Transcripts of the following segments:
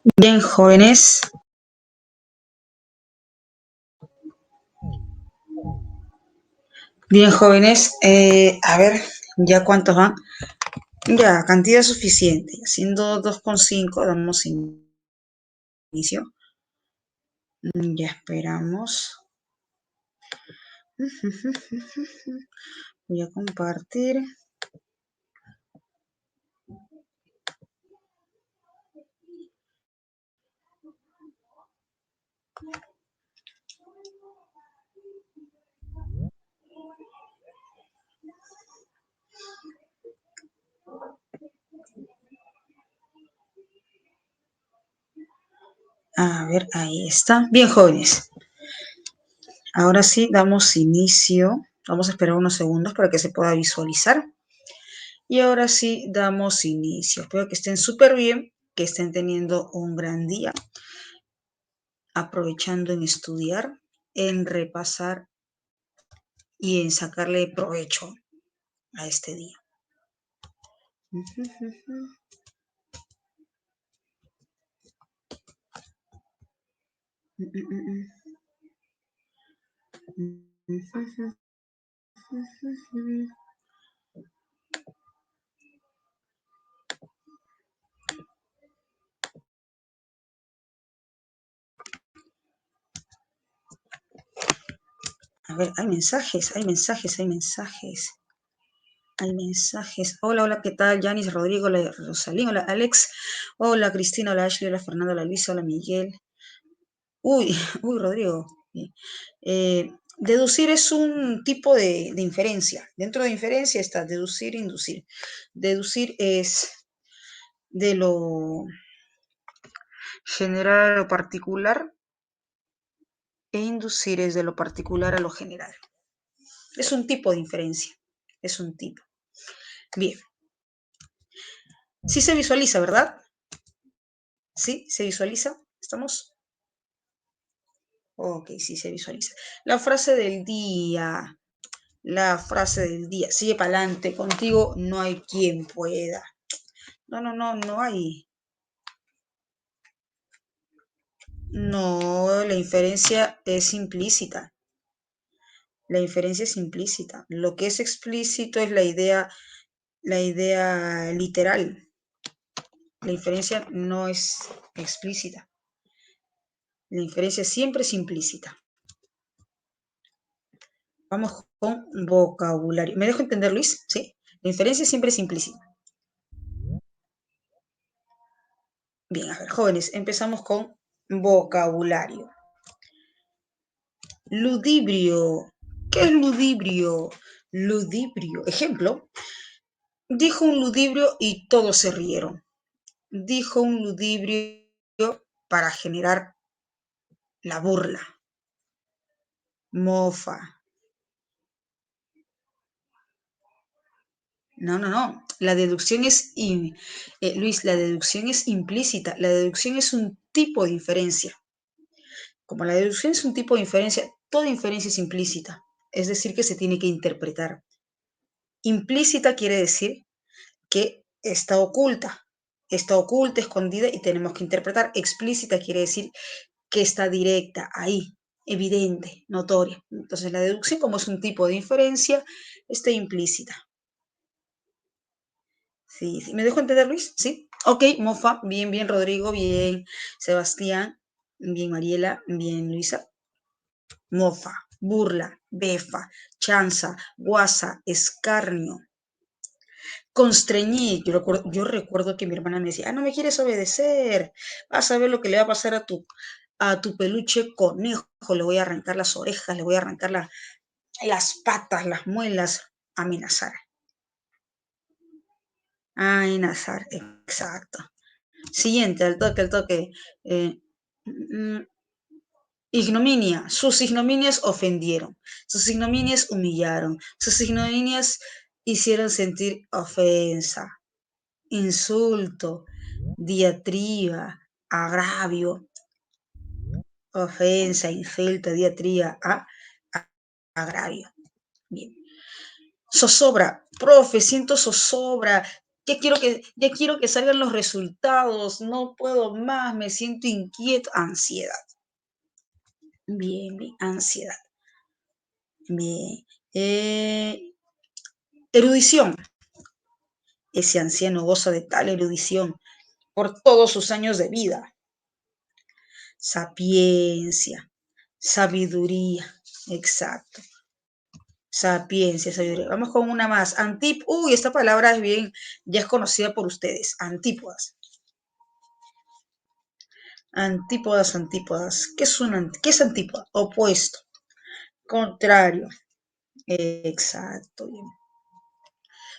Bien, jóvenes. Bien, jóvenes. A ver, ¿ya cuántos van? Ya, cantidad suficiente. Haciendo 2,5 damos inicio. Ya esperamos. Voy a compartir. A ver, ahí está. Bien, jóvenes. Ahora sí, damos inicio. Vamos a esperar unos segundos para que se pueda visualizar. Y ahora sí, damos inicio. Espero que estén súper bien, que estén teniendo un gran día, aprovechando en estudiar, en repasar y en sacarle provecho a este día. A ver, hay mensajes, hay mensajes, hay mensajes. Hay mensajes. Hola, hola, ¿qué tal? Yanis, Rodrigo, hola, Rosalín, hola, Alex. Hola, Cristina, hola, Ashley, hola, Fernanda, hola, Luisa, hola, Miguel. Uy, uy, Rodrigo. Deducir es un tipo de inferencia. Dentro de inferencia está deducir e inducir. Deducir es de lo general a lo particular e inducir es de lo particular a lo general. Es un tipo de inferencia. Es un tipo. Bien. Sí se visualiza, ¿verdad? ¿Sí? ¿Se visualiza? ¿Estamos? Ok, sí se visualiza. La frase del día. La frase del día. Sigue para adelante. Contigo no hay quien pueda. No, no, no, no hay. No, la inferencia es implícita. La inferencia es implícita. Lo que es explícito es la idea literal. La inferencia no es explícita. La inferencia siempre es implícita. Vamos con vocabulario. ¿Me dejo entender, Luis? Sí. La inferencia siempre es implícita. Bien, a ver, jóvenes, empezamos con vocabulario. Ludibrio. ¿Qué es ludibrio? Ludibrio. Ejemplo, dijo un ludibrio y todos se rieron. Dijo un ludibrio para generar la burla. Mofa. No, no, no. La deducción es, Luis, la deducción es implícita. La deducción es un tipo de inferencia. Como la deducción es un tipo de inferencia, toda inferencia es implícita. Es decir, que se tiene que interpretar. Implícita quiere decir que está oculta, escondida y tenemos que interpretar. Explícita quiere decir que está directa, ahí, evidente, notoria. Entonces la deducción, como es un tipo de inferencia, está implícita. Sí, sí. ¿Me dejo entender, Luis? Sí. Ok, Mofa, bien, bien, Rodrigo, bien, Sebastián, bien, Mariela, bien, Luisa. Mofa, burla, befa, chanza, guasa, escarnio. Constreñí. Yo recuerdo que mi hermana me decía, no me quieres obedecer, vas a ver lo que le va a pasar a tu peluche conejo, le voy a arrancar las orejas, le voy a arrancar las patas, las muelas, amenazar. Amenazar, exacto. Siguiente, al toque, al toque. Eh, Ignominia. Sus ignominias ofendieron. Sus ignominias humillaron. Sus ignominias hicieron sentir ofensa, insulto, diatriba, agravio, ofensa, insulto, diatriba, agravio. Bien. Zozobra. Profe, siento zozobra. ya quiero que salgan los resultados, no puedo más, me siento inquieto, ansiedad. Bien, bien, ansiedad. Bien. Erudición. Ese anciano goza de tal erudición por todos sus años de vida. Sapiencia, sabiduría, exacto. Sapiencia, sabiduría. Vamos con una más. Uy, esta palabra es bien, ya es conocida por ustedes. Antípodas. Antípodas, antípodas. ¿Qué es antípoda? Opuesto. Contrario. Exacto. Bien.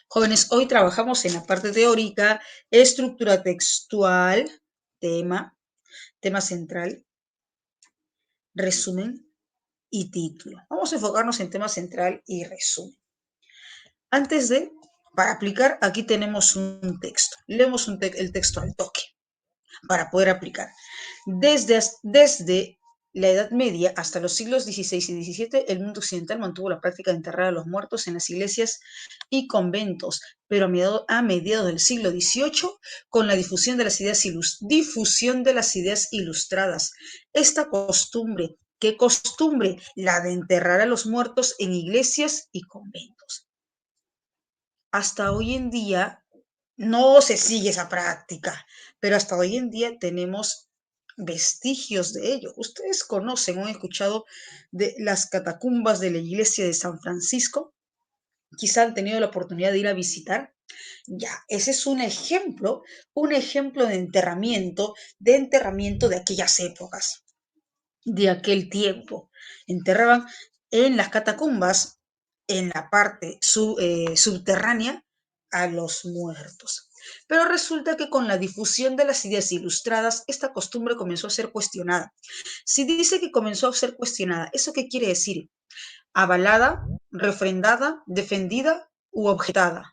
Jóvenes, hoy trabajamos en la parte teórica, estructura textual, tema, tema central, resumen y título. Vamos a enfocarnos en tema central y resumen. Antes de, para aplicar, aquí tenemos un texto. Leemos el texto al toque para poder aplicar. Desde la Edad Media hasta los siglos XVI y XVII, el mundo occidental mantuvo la práctica de enterrar a los muertos en las iglesias y conventos, pero a mediados del siglo XVIII, con la difusión de las ideas ilustradas, esta costumbre, ¿qué costumbre? La de enterrar a los muertos en iglesias y conventos. Hasta hoy en día no se sigue esa práctica, pero hasta hoy en día tenemos vestigios de ello. Ustedes conocen o han escuchado de las catacumbas de la iglesia de San Francisco. Quizá han tenido la oportunidad de ir a visitar. Ya, ese es un ejemplo de enterramiento de aquellas épocas, de aquel tiempo. Enterraban en las catacumbas, en la parte subterránea, a los muertos. Pero resulta que con la difusión de las ideas ilustradas, esta costumbre comenzó a ser cuestionada. Si dice que comenzó a ser cuestionada, ¿eso qué quiere decir? Avalada, refrendada, defendida u objetada,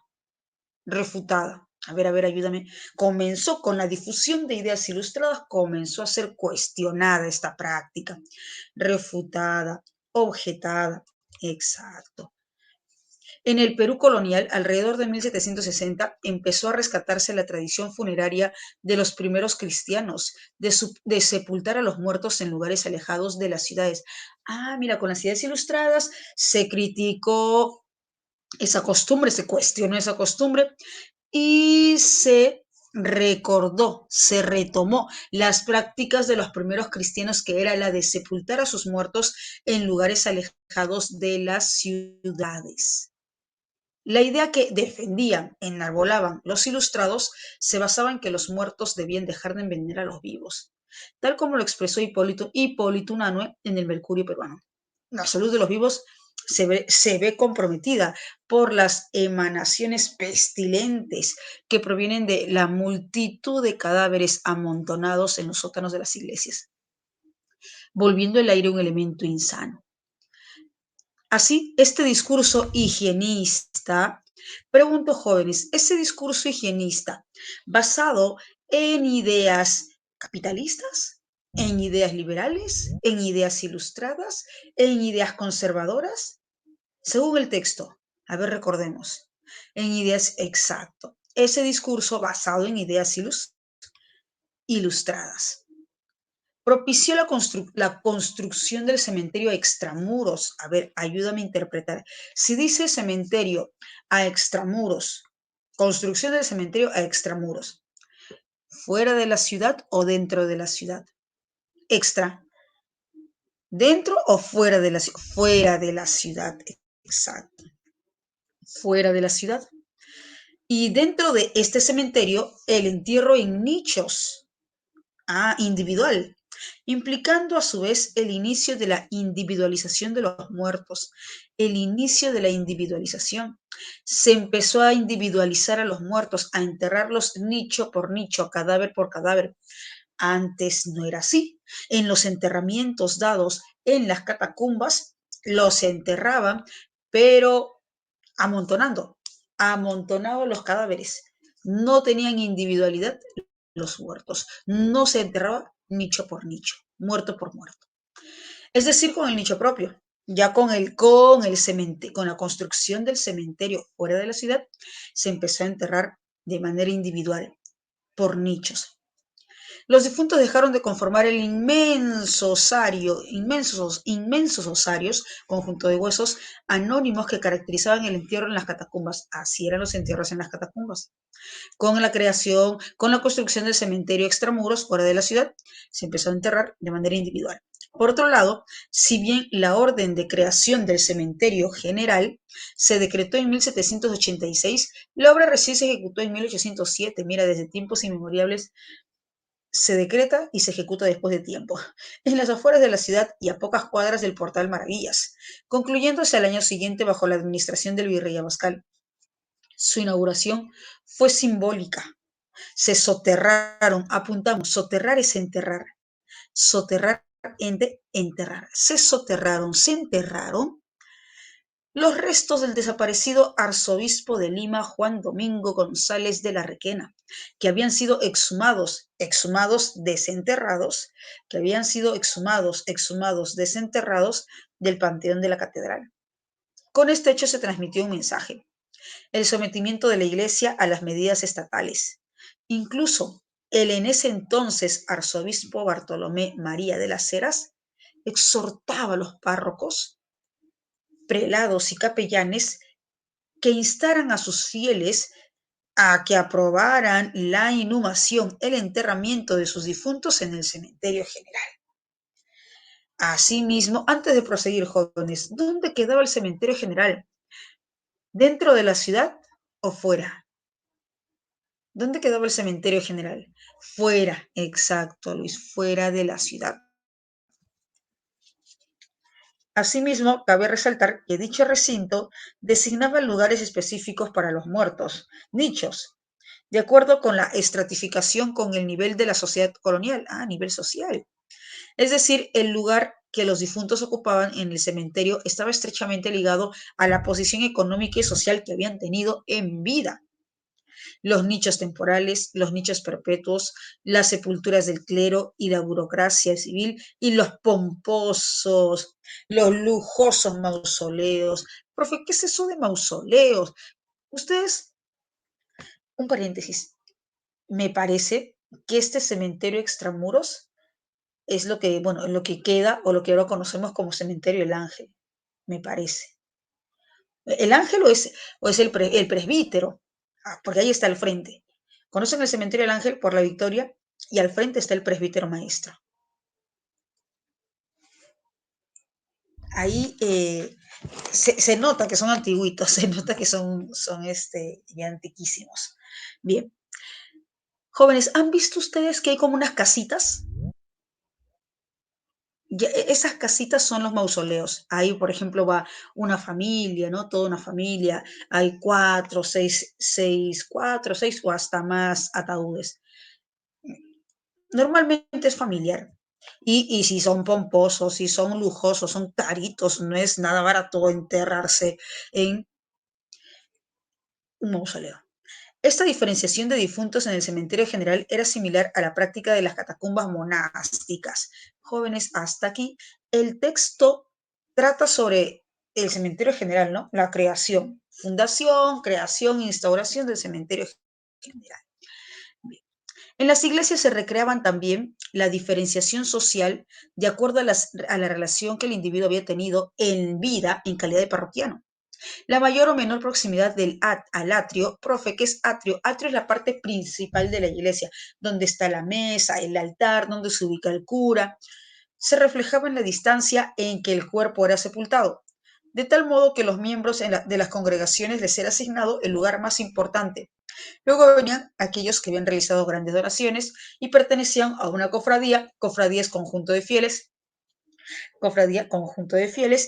refutada. A ver, ayúdame. Comenzó con la difusión de ideas ilustradas, comenzó a ser cuestionada esta práctica, refutada, objetada. Exacto. En el Perú colonial, alrededor de 1760, empezó a rescatarse la tradición funeraria de los primeros cristianos, de sepultar a los muertos en lugares alejados de las ciudades. Ah, mira, con las ideas ilustradas se criticó esa costumbre, se cuestionó esa costumbre y se retomó las prácticas de los primeros cristianos, que era la de sepultar a sus muertos en lugares alejados de las ciudades. La idea que defendían, enarbolaban los ilustrados, se basaba en que los muertos debían dejar de envenenar a los vivos, tal como lo expresó Hipólito Unanue en el Mercurio peruano. La salud de los vivos se ve comprometida por las emanaciones pestilentes que provienen de la multitud de cadáveres amontonados en los sótanos de las iglesias, volviendo el aire un elemento insano. Así, este discurso higienista, pregunto jóvenes, ese discurso higienista basado en ideas capitalistas, en ideas liberales, en ideas ilustradas, en ideas conservadoras, según el texto. A ver, recordemos. En ideas, exacto. Ese discurso basado en ideas ilustradas propició la construcción del cementerio a extramuros. A ver, ayúdame a interpretar. Si dice cementerio a extramuros, construcción del cementerio a extramuros, ¿fuera de la ciudad o dentro de la ciudad? Extra. ¿Dentro o fuera de la ciudad? Fuera de la ciudad, exacto. Fuera de la ciudad. Y dentro de este cementerio, el entierro en nichos. Individual, implicando a su vez el inicio de la individualización de los muertos. El inicio de la individualización. Se empezó a individualizar a los muertos, a enterrarlos nicho por nicho, cadáver por cadáver. Antes no era así. En los enterramientos dados en las catacumbas, los enterraban, pero amontonados los cadáveres. No tenían individualidad los muertos. No se enterraba nicho por nicho, muerto por muerto. Es decir, con el nicho propio. Ya con la construcción del cementerio fuera de la ciudad, se empezó a enterrar de manera individual, por nichos. Los difuntos dejaron de conformar el inmenso osario, inmensos osarios, conjunto de huesos anónimos que caracterizaban el entierro en las catacumbas. Así eran los entierros en las catacumbas. Con la construcción del cementerio extramuros, fuera de la ciudad, se empezó a enterrar de manera individual. Por otro lado, si bien la orden de creación del cementerio general se decretó en 1786, la obra recién se ejecutó en 1807. Mira, desde tiempos inmemoriales se decreta y se ejecuta después de tiempo, en las afueras de la ciudad y a pocas cuadras del Portal Maravillas, concluyéndose al año siguiente bajo la administración del virrey Abascal. Su inauguración fue simbólica. Se soterraron, apuntamos, soterrar es enterrar, soterrar, enterrar. Se enterraron los restos del desaparecido arzobispo de Lima, Juan Domingo González de la Requena, que habían sido desenterrados, que habían sido desenterrados del panteón de la catedral. Con este hecho se transmitió un mensaje: el sometimiento de la Iglesia a las medidas estatales. Incluso el en ese entonces arzobispo Bartolomé María de las Heras exhortaba a los párrocos, prelados y capellanes que instaran a sus fieles a que aprobaran la inhumación, el enterramiento de sus difuntos en el cementerio general. Asimismo, antes de proseguir, jóvenes, ¿dónde quedaba el cementerio general? ¿Dentro de la ciudad o fuera? ¿Dónde quedaba el cementerio general? Fuera, exacto, Luis, fuera de la ciudad. Asimismo, cabe resaltar que dicho recinto designaba lugares específicos para los muertos, nichos, de acuerdo con la estratificación con el nivel de la sociedad colonial, a nivel social. Es decir, el lugar que los difuntos ocupaban en el cementerio estaba estrechamente ligado a la posición económica y social que habían tenido en vida. Los nichos temporales, los nichos perpetuos, las sepulturas del clero y la burocracia civil y los pomposos, los lujosos mausoleos. Profe, ¿qué es eso de mausoleos? Ustedes, un paréntesis, me parece que este cementerio extramuros es lo que, bueno, lo que queda o lo que ahora conocemos como cementerio El Ángel, me parece. El Ángel o es el presbítero, porque ahí está al frente. Conocen el cementerio del Ángel por la Victoria y al frente está el presbítero maestro. Ahí se nota que son antiguitos, se nota que son ya antiquísimos. Bien, jóvenes, ¿han visto ustedes que hay como unas casitas? Ya, esas casitas son los mausoleos. Ahí, por ejemplo, va una familia, ¿no? Toda una familia. Hay cuatro, seis o hasta más ataúdes. Normalmente es familiar. Y si son pomposos, si son lujosos, son caritos, no es nada barato enterrarse en un mausoleo. Esta diferenciación de difuntos en el cementerio general era similar a la práctica de las catacumbas monásticas. Jóvenes, hasta aquí, el texto trata sobre el cementerio general, ¿no? La creación, fundación, creación, instauración del cementerio general. En las iglesias se recreaban también la diferenciación social de acuerdo a la relación que el individuo había tenido en vida en calidad de parroquiano. La mayor o menor proximidad al atrio, profe, ¿qué es atrio? Atrio es la parte principal de la iglesia, donde está la mesa, el altar, donde se ubica el cura. Se reflejaba en la distancia en que el cuerpo era sepultado, de tal modo que los miembros de las congregaciones les era asignado el lugar más importante. Luego venían aquellos que habían realizado grandes donaciones y pertenecían a una cofradía es conjunto de fieles,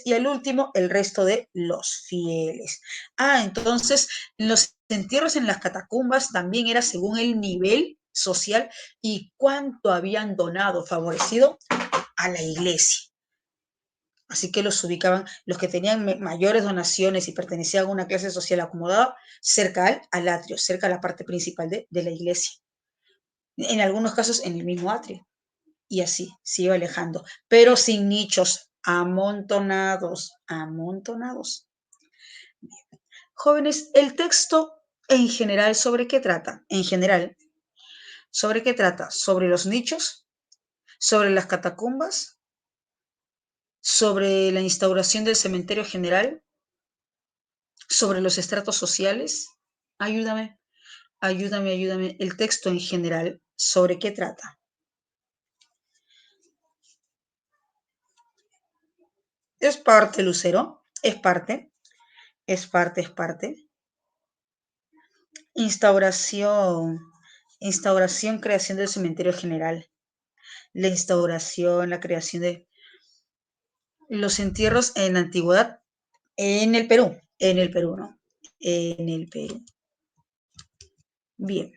y al último el resto de los fieles. Entonces los entierros en las catacumbas también era según el nivel social y cuánto habían donado, favorecido a la iglesia. Así que los ubicaban, los que tenían mayores donaciones y pertenecían a una clase social acomodada, cerca al atrio, cerca a la parte principal de la iglesia. En algunos casos en el mismo atrio. Y así se iba alejando, pero sin nichos, amontonados. Jóvenes, el texto En general, ¿sobre qué trata? En general, ¿sobre qué trata? ¿Sobre los nichos? ¿Sobre las catacumbas? ¿Sobre la instauración del cementerio general? ¿Sobre los estratos sociales? Ayúdame, ayúdame. El texto en general, ¿sobre qué trata? Es parte, Lucero, es parte. Instauración, creación del cementerio general. La instauración, la creación de los entierros en la antigüedad en el Perú, ¿no? En el Perú. Bien,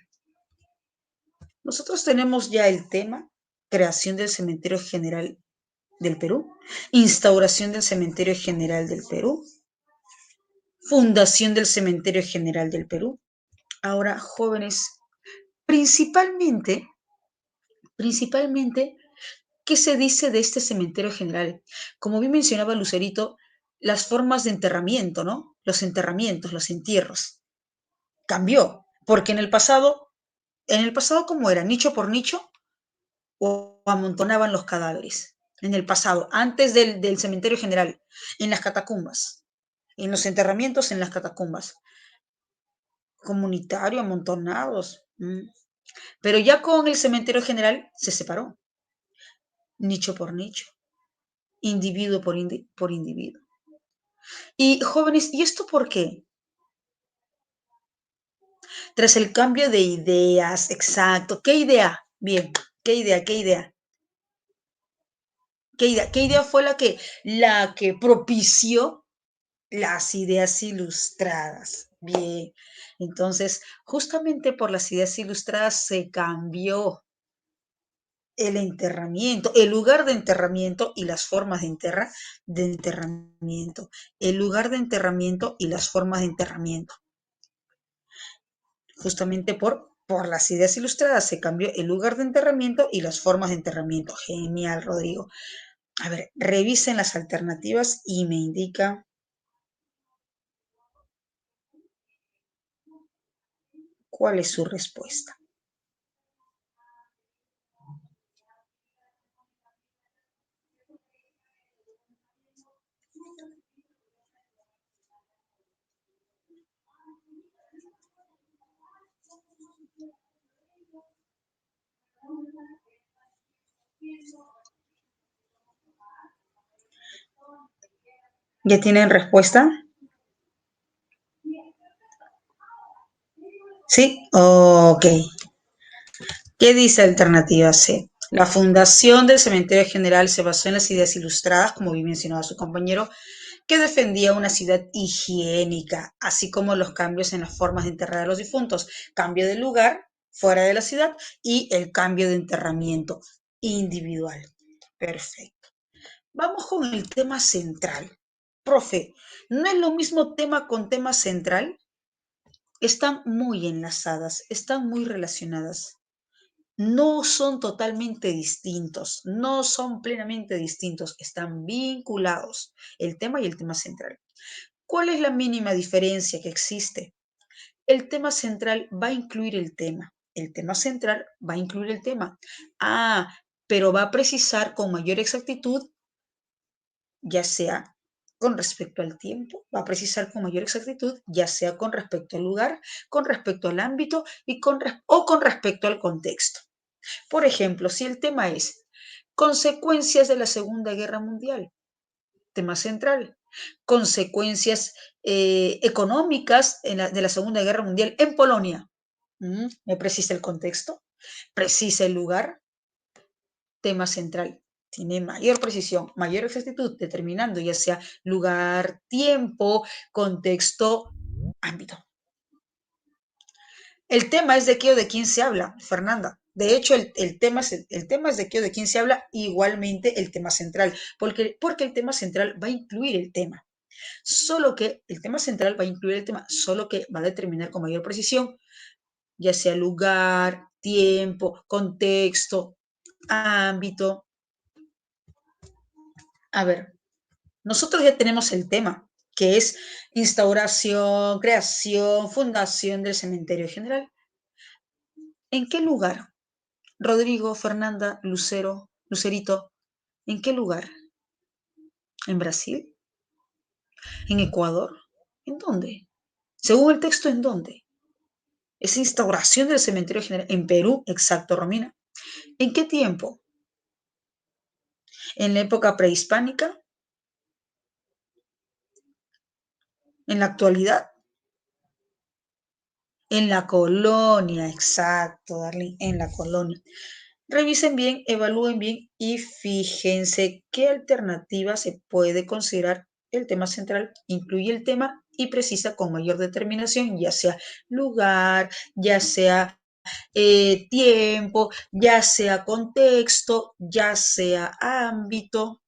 nosotros tenemos ya el tema, creación del cementerio general del Perú, instauración del cementerio general del Perú, fundación del cementerio general del Perú. Ahora, jóvenes, principalmente, ¿qué se dice de este cementerio general? Como bien mencionaba Lucerito, las formas de enterramiento, ¿no? Los enterramientos, los entierros. Cambió, porque en el pasado, ¿cómo era? ¿Nicho por nicho o amontonaban los cadáveres? En el pasado, antes del cementerio general, en las catacumbas, en los enterramientos en las catacumbas. Comunitario, amontonados. Pero ya con el cementerio general se separó, nicho por nicho, individuo por individuo. Y jóvenes, ¿y esto por qué? Tras el cambio de ideas, exacto. ¿Qué idea? Bien, ¿qué idea? ¿Qué idea fue la que propició las ideas ilustradas? Bien, entonces, justamente por las ideas ilustradas se cambió el enterramiento, el lugar de enterramiento y las formas de enterramiento, el lugar de enterramiento y las formas de enterramiento. Justamente por las ideas ilustradas se cambió el lugar de enterramiento y las formas de enterramiento. Genial, Rodrigo. A ver, revisen las alternativas y me indica cuál es su respuesta. ¿Ya tienen respuesta? ¿Sí? Ok. ¿Qué dice alternativa C? La fundación del cementerio general se basó en las ideas ilustradas, como bien mencionaba su compañero, que defendía una ciudad higiénica, así como los cambios en las formas de enterrar a los difuntos, cambio de lugar fuera de la ciudad y el cambio de enterramiento individual. Perfecto. Vamos con el tema central. Profe, ¿no es lo mismo tema con tema central? Están muy enlazadas, están muy relacionadas. No son totalmente distintos, no son plenamente distintos, están vinculados el tema y el tema central. ¿Cuál es la mínima diferencia que existe? El tema central va a incluir el tema central va a incluir el tema. Pero va a precisar con mayor exactitud, ya sea con respecto al tiempo, va a precisar con mayor exactitud, ya sea con respecto al lugar, con respecto al ámbito o con respecto al contexto. Por ejemplo, si el tema es consecuencias de la Segunda Guerra Mundial, tema central, consecuencias económicas de la Segunda Guerra Mundial en Polonia. ¿Me precisa el contexto? ¿Precisa el lugar? Tema central. Tiene mayor precisión, mayor exactitud, determinando ya sea lugar, tiempo, contexto, ámbito. El tema es de qué o de quién se habla, Fernanda. De hecho, el tema es de qué o de quién se habla, igualmente el tema central, porque el tema central va a incluir el tema. Solo que el tema central va a incluir el tema, solo que va a determinar con mayor precisión, ya sea lugar, tiempo, contexto, ámbito. A ver, nosotros ya tenemos el tema. que es instauración, creación, fundación del cementerio general. ¿En qué lugar? Rodrigo, Fernanda, Lucero, Lucerito, ¿en qué lugar? ¿En Brasil? ¿En Ecuador? ¿En dónde? Según el texto, ¿en dónde? Esa instauración del cementerio general en Perú, exacto, Romina. ¿En qué tiempo? ¿En la época prehispánica? ¿En la actualidad? En la colonia, exacto, Darling, en la colonia. Revisen bien, evalúen bien y fíjense qué alternativa se puede considerar el tema central. Incluye el tema y precisa con mayor determinación, ya sea lugar, ya sea tiempo, ya sea contexto, ya sea ámbito.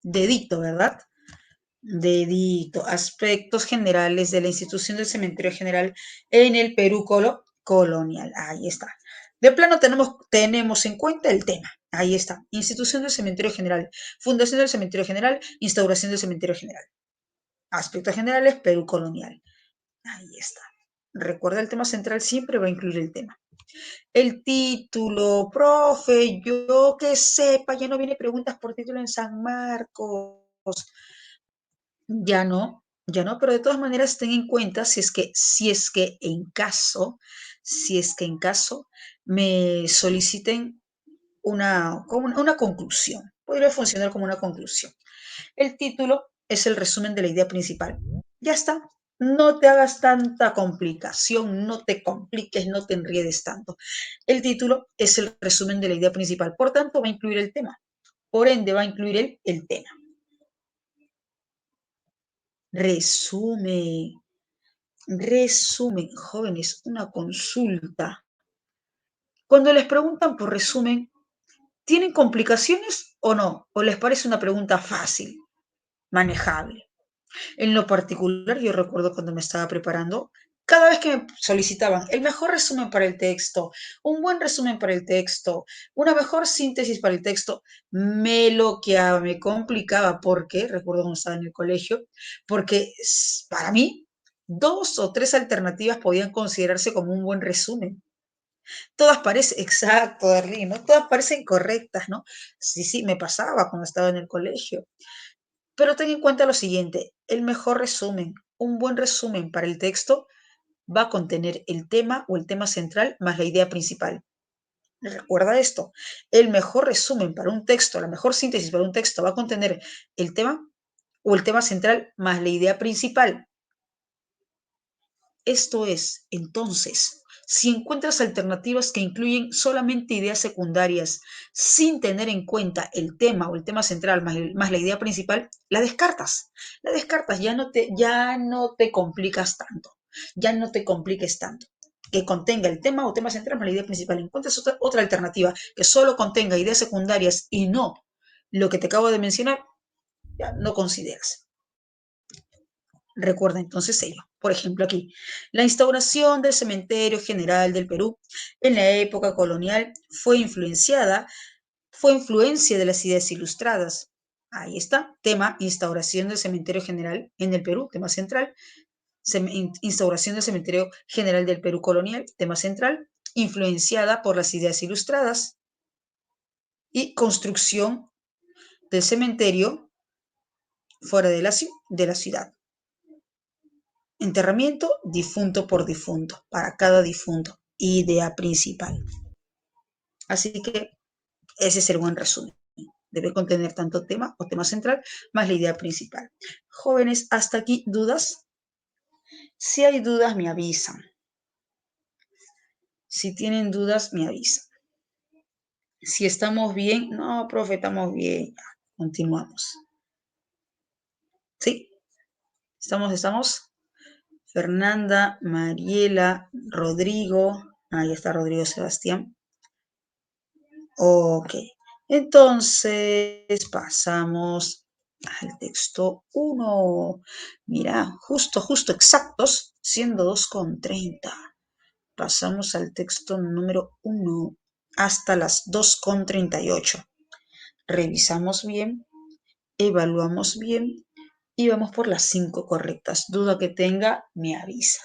Dedito, ¿verdad? Dedito. Aspectos generales de la institución del cementerio general en el Perú colonial. Ahí está. De plano tenemos en cuenta el tema. Ahí está. Institución del cementerio general. Fundación del cementerio general. Instauración del cementerio general. Aspectos generales, Perú colonial. Ahí está. Recuerda, el tema central siempre va a incluir el tema. El título, profe, yo que sepa, ya no viene preguntas por título en San Marcos. Ya no, pero de todas maneras ten en cuenta si es que en caso me soliciten una conclusión. Podría funcionar como una conclusión. El título es el resumen de la idea principal. Ya está. No te hagas tanta complicación, no te compliques, no te enriedes tanto. El título es el resumen de la idea principal, por tanto va a incluir el tema. Por ende va a incluir el tema. Resumen, jóvenes, una consulta. Cuando les preguntan por resumen, ¿tienen complicaciones o no? ¿O les parece una pregunta fácil, manejable? En lo particular, yo recuerdo cuando me estaba preparando, cada vez que me solicitaban el mejor resumen para el texto, un buen resumen para el texto, una mejor síntesis para el texto, me bloqueaba, me complicaba, porque, recuerdo cuando estaba en el colegio, porque para mí, dos o tres alternativas podían considerarse como un buen resumen. Todas parecen, exacto, Darlene, ¿no? Todas parecen correctas, ¿no? Sí, sí, me pasaba cuando estaba en el colegio. Pero ten en cuenta lo siguiente, el mejor resumen, un buen resumen para el texto va a contener el tema o el tema central más la idea principal. Recuerda esto, el mejor resumen para un texto, la mejor síntesis para un texto va a contener el tema o el tema central más la idea principal. Esto es, entonces, si encuentras alternativas que incluyen solamente ideas secundarias sin tener en cuenta el tema o el tema central más la idea principal, la descartas. La descartas, ya no te complicas tanto, ya no te compliques tanto. Que contenga el tema o tema central más la idea principal. Encuentras otra alternativa que solo contenga ideas secundarias y no lo que te acabo de mencionar, ya no consideras. Recuerda entonces ello. Por ejemplo, aquí, la instauración del Cementerio General del Perú en la época colonial fue influencia de las ideas ilustradas. Ahí está, tema, instauración del Cementerio General en el Perú, tema central. Instauración del Cementerio General del Perú colonial, tema central, influenciada por las ideas ilustradas. Y construcción del cementerio fuera de la ciudad. Enterramiento, difunto por difunto, para cada difunto, idea principal. Así que ese es el buen resumen. Debe contener tanto tema o tema central más la idea principal. Jóvenes, hasta aquí, ¿dudas? Si hay dudas, me avisan. Si tienen dudas, me avisan. Si estamos bien, no, profe, estamos bien. Continuamos. ¿Sí? ¿Estamos? Fernanda, Mariela, Rodrigo. Ahí está Rodrigo Sebastián. Ok, entonces pasamos al texto 1. Mira, justo, exactos, siendo 2:30. Pasamos al texto número 1. hasta las 2:38. Revisamos bien, evaluamos bien y vamos por las 5 correctas. Duda que tenga, me avisa.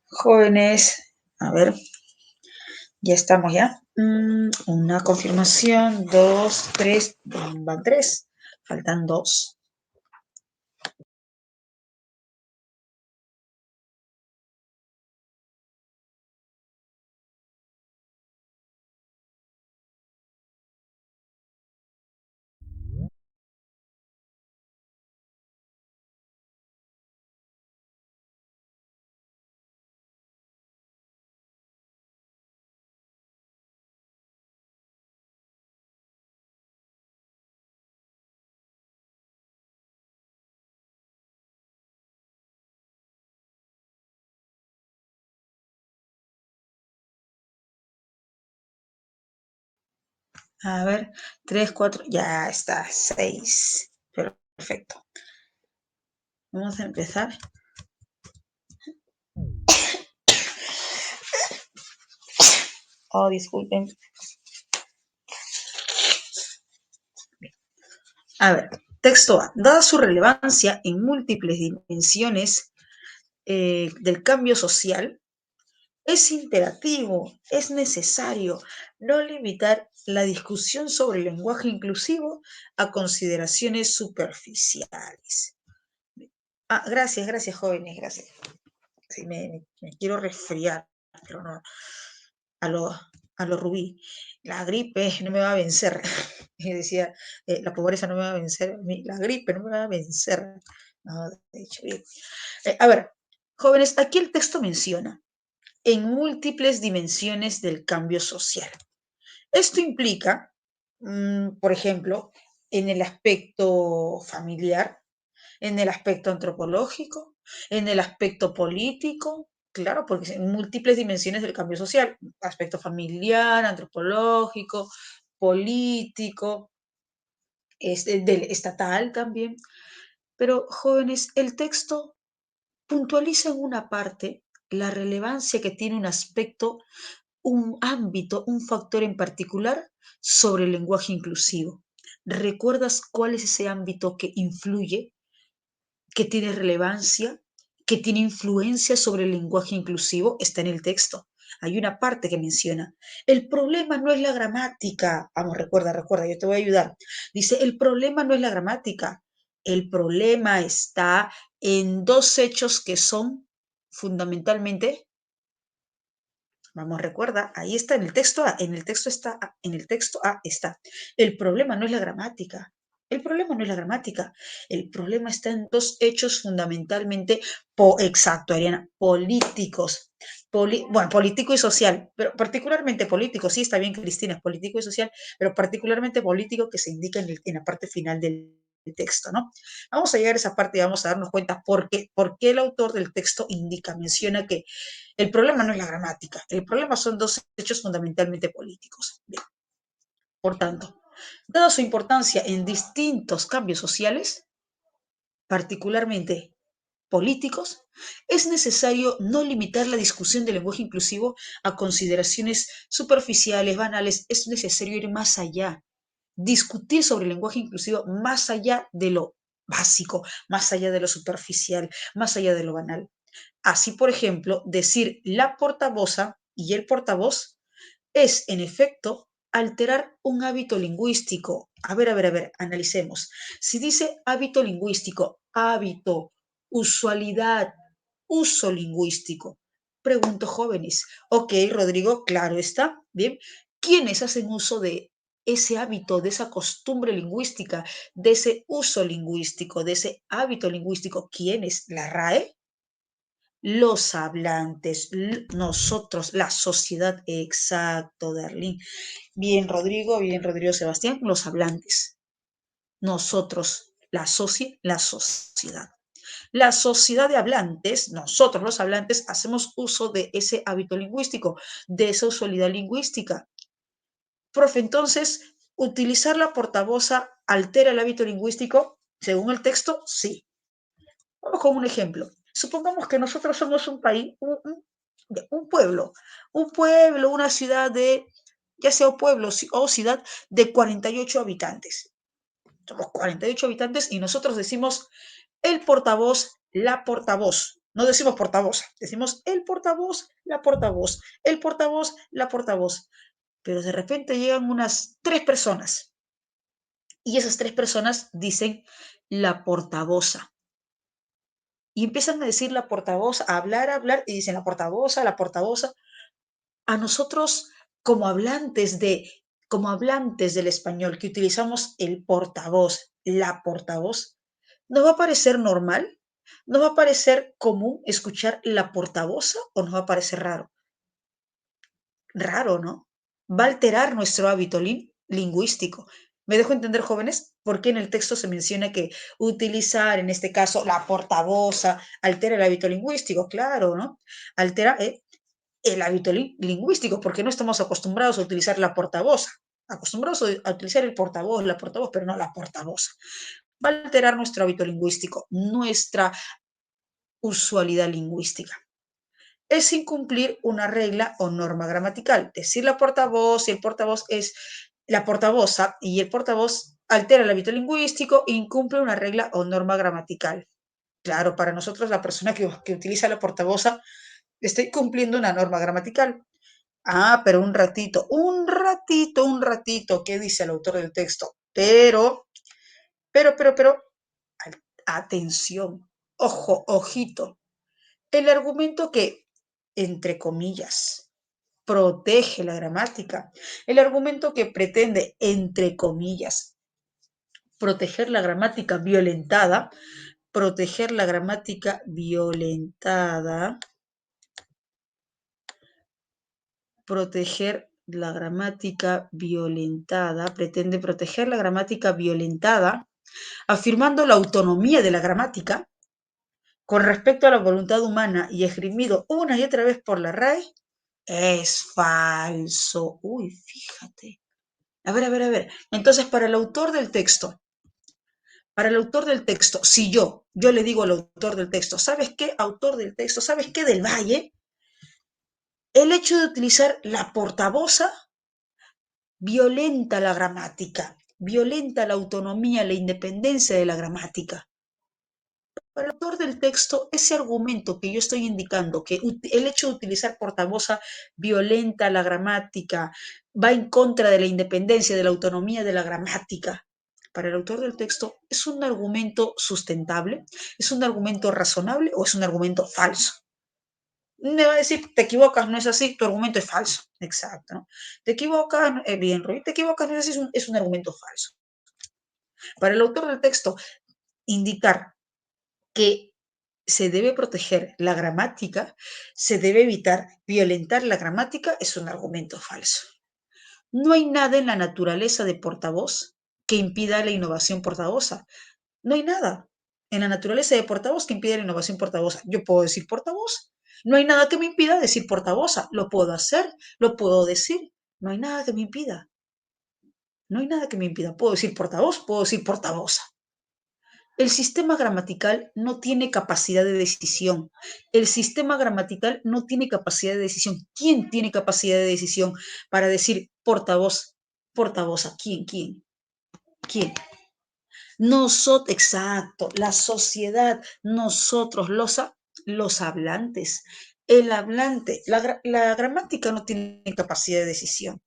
Jóvenes, a ver, ya estamos ya. Una confirmación, dos, tres, van tres, faltan dos. A ver, tres, cuatro, ya está, seis. Perfecto. Vamos a empezar. Oh, disculpen. A ver, texto A. Dada su relevancia en múltiples dimensiones del cambio social, es imperativo, es necesario no limitar la discusión sobre el lenguaje inclusivo a consideraciones superficiales. Ah, gracias, gracias, jóvenes, gracias. Sí, me quiero resfriar, pero no, a lo, a lo Rubí. La gripe no me va a vencer. Y decía, la pobreza no me va a vencer, la gripe no me va a vencer. No, de hecho, bien. A ver, jóvenes, aquí el texto menciona en múltiples dimensiones del cambio social. Esto implica, por ejemplo, en el aspecto familiar, en el aspecto antropológico, en el aspecto político, claro, porque en múltiples dimensiones del cambio social, aspecto familiar, antropológico, político, del estatal también. Pero, jóvenes, el texto puntualiza en una parte la relevancia que tiene un aspecto, un ámbito, un factor en particular sobre el lenguaje inclusivo. ¿Recuerdas cuál es ese ámbito que influye, que tiene relevancia, que tiene influencia sobre el lenguaje inclusivo? Está en el texto. Hay una parte que menciona, el problema no es la gramática. Vamos, recuerda, recuerda, yo te voy a ayudar. Dice, el problema no es la gramática. El problema está en dos hechos que son fundamentalmente. Vamos, recuerda, ahí está en el texto A, en el texto está, en el texto A está. El problema no es la gramática. El problema no es la gramática. El problema está en dos hechos fundamentalmente, exacto, Ariana, políticos. Bueno, político y social, pero particularmente político, sí está bien, Cristina, político y social, pero particularmente político que se indica en la parte final del texto, ¿no? Vamos a llegar a esa parte y vamos a darnos cuenta por qué el autor del texto indica, menciona que el problema no es la gramática, el problema son dos hechos fundamentalmente políticos. Bien. Por tanto, dada su importancia en distintos cambios sociales, particularmente políticos, es necesario no limitar la discusión del lenguaje inclusivo a consideraciones superficiales, banales. Es necesario ir más allá, discutir sobre el lenguaje inclusivo más allá de lo básico, más allá de lo superficial, más allá de lo banal. Así, por ejemplo, decir la portavoza y el portavoz es, en efecto, alterar un hábito lingüístico. A ver, analicemos. Si dice hábito lingüístico, hábito, usualidad, uso lingüístico. Pregunto, jóvenes. Ok, Rodrigo, claro está. Bien. ¿Quiénes hacen uso de ese hábito, de esa costumbre lingüística, de ese uso lingüístico, de ese hábito lingüístico? ¿Quiénes? ¿La RAE? Los hablantes, nosotros, la sociedad, exacto, Darlene. Bien, Rodrigo Sebastián, los hablantes. Nosotros, la sociedad. La sociedad de hablantes, nosotros los hablantes, hacemos uso de ese hábito lingüístico, de esa usualidad lingüística. Profe, entonces, ¿utilizar la portavoza altera el hábito lingüístico? Según el texto, sí. Vamos con un ejemplo. Supongamos que nosotros somos un país, un pueblo, una ciudad de, ya sea un pueblo o ciudad de 48 habitantes. Somos 48 habitantes y nosotros decimos el portavoz, la portavoz. No decimos portavoz, decimos el portavoz, la portavoz, el portavoz, la portavoz. Pero de repente llegan unas 3 personas y esas 3 personas dicen la portavoza. Y empiezan a decir la portavoz, a hablar, y dicen la portavoza, la portavoza. A nosotros, como hablantes del español, que utilizamos el portavoz, la portavoz, ¿nos va a parecer normal? ¿Nos va a parecer común escuchar la portavoza o nos va a parecer raro? Raro, ¿no? Va a alterar nuestro hábito lingüístico. ¿Me dejo entender, jóvenes? ¿Por qué en el texto se menciona que utilizar, en este caso, la portavoza altera el hábito lingüístico? Claro, ¿no? Altera el hábito lingüístico, porque no estamos acostumbrados a utilizar la portavoz, acostumbrados a utilizar el portavoz, la portavoz, pero no la portavoz. Va a alterar nuestro hábito lingüístico, nuestra usualidad lingüística. Es incumplir una regla o norma gramatical. Decir la portavoz y el portavoz es la portavoza y el portavoz altera el hábito lingüístico e incumple una regla o norma gramatical. Claro, para nosotros la persona que utiliza la portavoza está cumpliendo una norma gramatical. Ah, pero un ratito, ¿qué dice el autor del texto? Pero, atención, ojo, ojito. El argumento que, entre comillas, protege la gramática, el argumento que pretende, entre comillas, proteger la gramática violentada, proteger la gramática violentada, proteger la gramática violentada, pretende proteger la gramática violentada, afirmando la autonomía de la gramática con respecto a la voluntad humana y esgrimido una y otra vez por la RAE, es falso. Uy, fíjate. A ver. Entonces, para el autor del texto, si yo le digo al autor del texto, ¿sabes qué, autor del texto? ¿Sabes qué, del Valle? El hecho de utilizar la portavoza violenta la gramática, violenta la autonomía, la independencia de la gramática. Para el autor del texto, ese argumento que yo estoy indicando, que el hecho de utilizar portavoza violenta la gramática, va en contra de la independencia, de la autonomía de la gramática, para el autor del texto, ¿es un argumento sustentable? ¿Es un argumento razonable o es un argumento falso? Me va a decir, te equivocas, no es así, tu argumento es falso. Exacto, ¿no? Te equivocas, bien, Roy, te equivocas, no es así, es un argumento falso. Para el autor del texto, indicar que se debe proteger la gramática, se debe evitar violentar la gramática, es un argumento falso. No hay nada en la naturaleza de portavoz que impida la innovación portavoza. No hay nada en la naturaleza de portavoz que impida la innovación portavoza. Yo puedo decir portavoz. No hay nada que me impida decir portavoza. Lo puedo hacer, lo puedo decir. No hay nada que me impida. No hay nada que me impida. Puedo decir portavoz, puedo decir portavoza. El sistema gramatical no tiene capacidad de decisión. El sistema gramatical no tiene capacidad de decisión. ¿Quién tiene capacidad de decisión para decir portavoz, portavoza? ¿Quién? Nosotros, exacto, la sociedad, nosotros, los hablantes. El hablante, la gramática no tiene capacidad de decisión.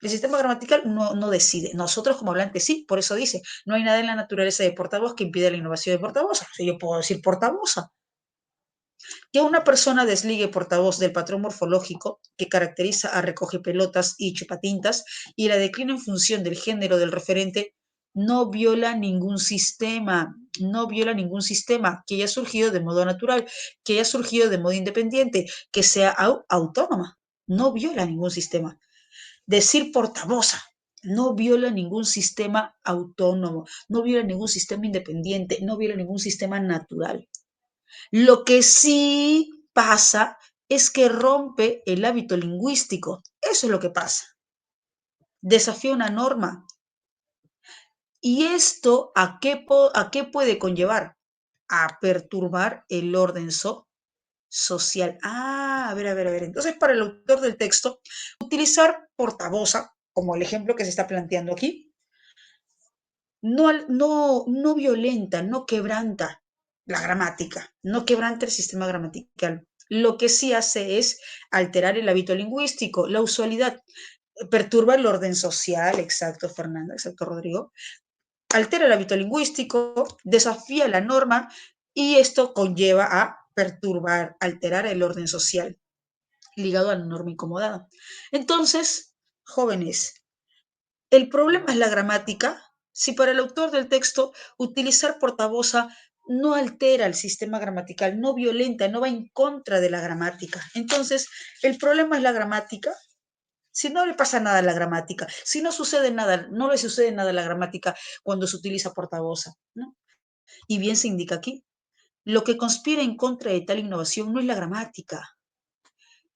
El sistema gramatical no decide. Nosotros como hablantes sí, por eso dice, no hay nada en la naturaleza de portavoz que impida la innovación de portavoz. O sea, yo puedo decir portavoza. Que una persona desligue portavoz del patrón morfológico que caracteriza a recogepelotas y chupatintas y la decline en función del género del referente no viola ningún sistema, no viola ningún sistema que haya surgido de modo natural, que haya surgido de modo independiente, que sea autónoma, no viola ningún sistema. Decir portavoza no viola ningún sistema autónomo, no viola ningún sistema independiente, no viola ningún sistema natural. Lo que sí pasa es que rompe el hábito lingüístico. Eso es lo que pasa. Desafía una norma. ¿Y esto a qué puede conllevar? A perturbar el orden social. Ah, a ver. Entonces, para el autor del texto, utilizar portavoza, como el ejemplo que se está planteando aquí, no violenta, no quebranta la gramática, no quebranta el sistema gramatical. Lo que sí hace es alterar el hábito lingüístico, la usualidad, perturba el orden social, exacto, Fernanda, exacto, Rodrigo, altera el hábito lingüístico, desafía la norma y esto conlleva a perturbar, alterar el orden social ligado a la norma incomodada. Entonces, jóvenes, el problema es la gramática. Si para el autor del texto utilizar portavoza no altera el sistema gramatical, no violenta, no va en contra de la gramática. Entonces, el problema es la gramática. Si no le pasa nada a la gramática, si no sucede nada, no le sucede nada a la gramática cuando se utiliza portavoza, ¿no? Y bien se indica aquí, lo que conspira en contra de tal innovación no es la gramática.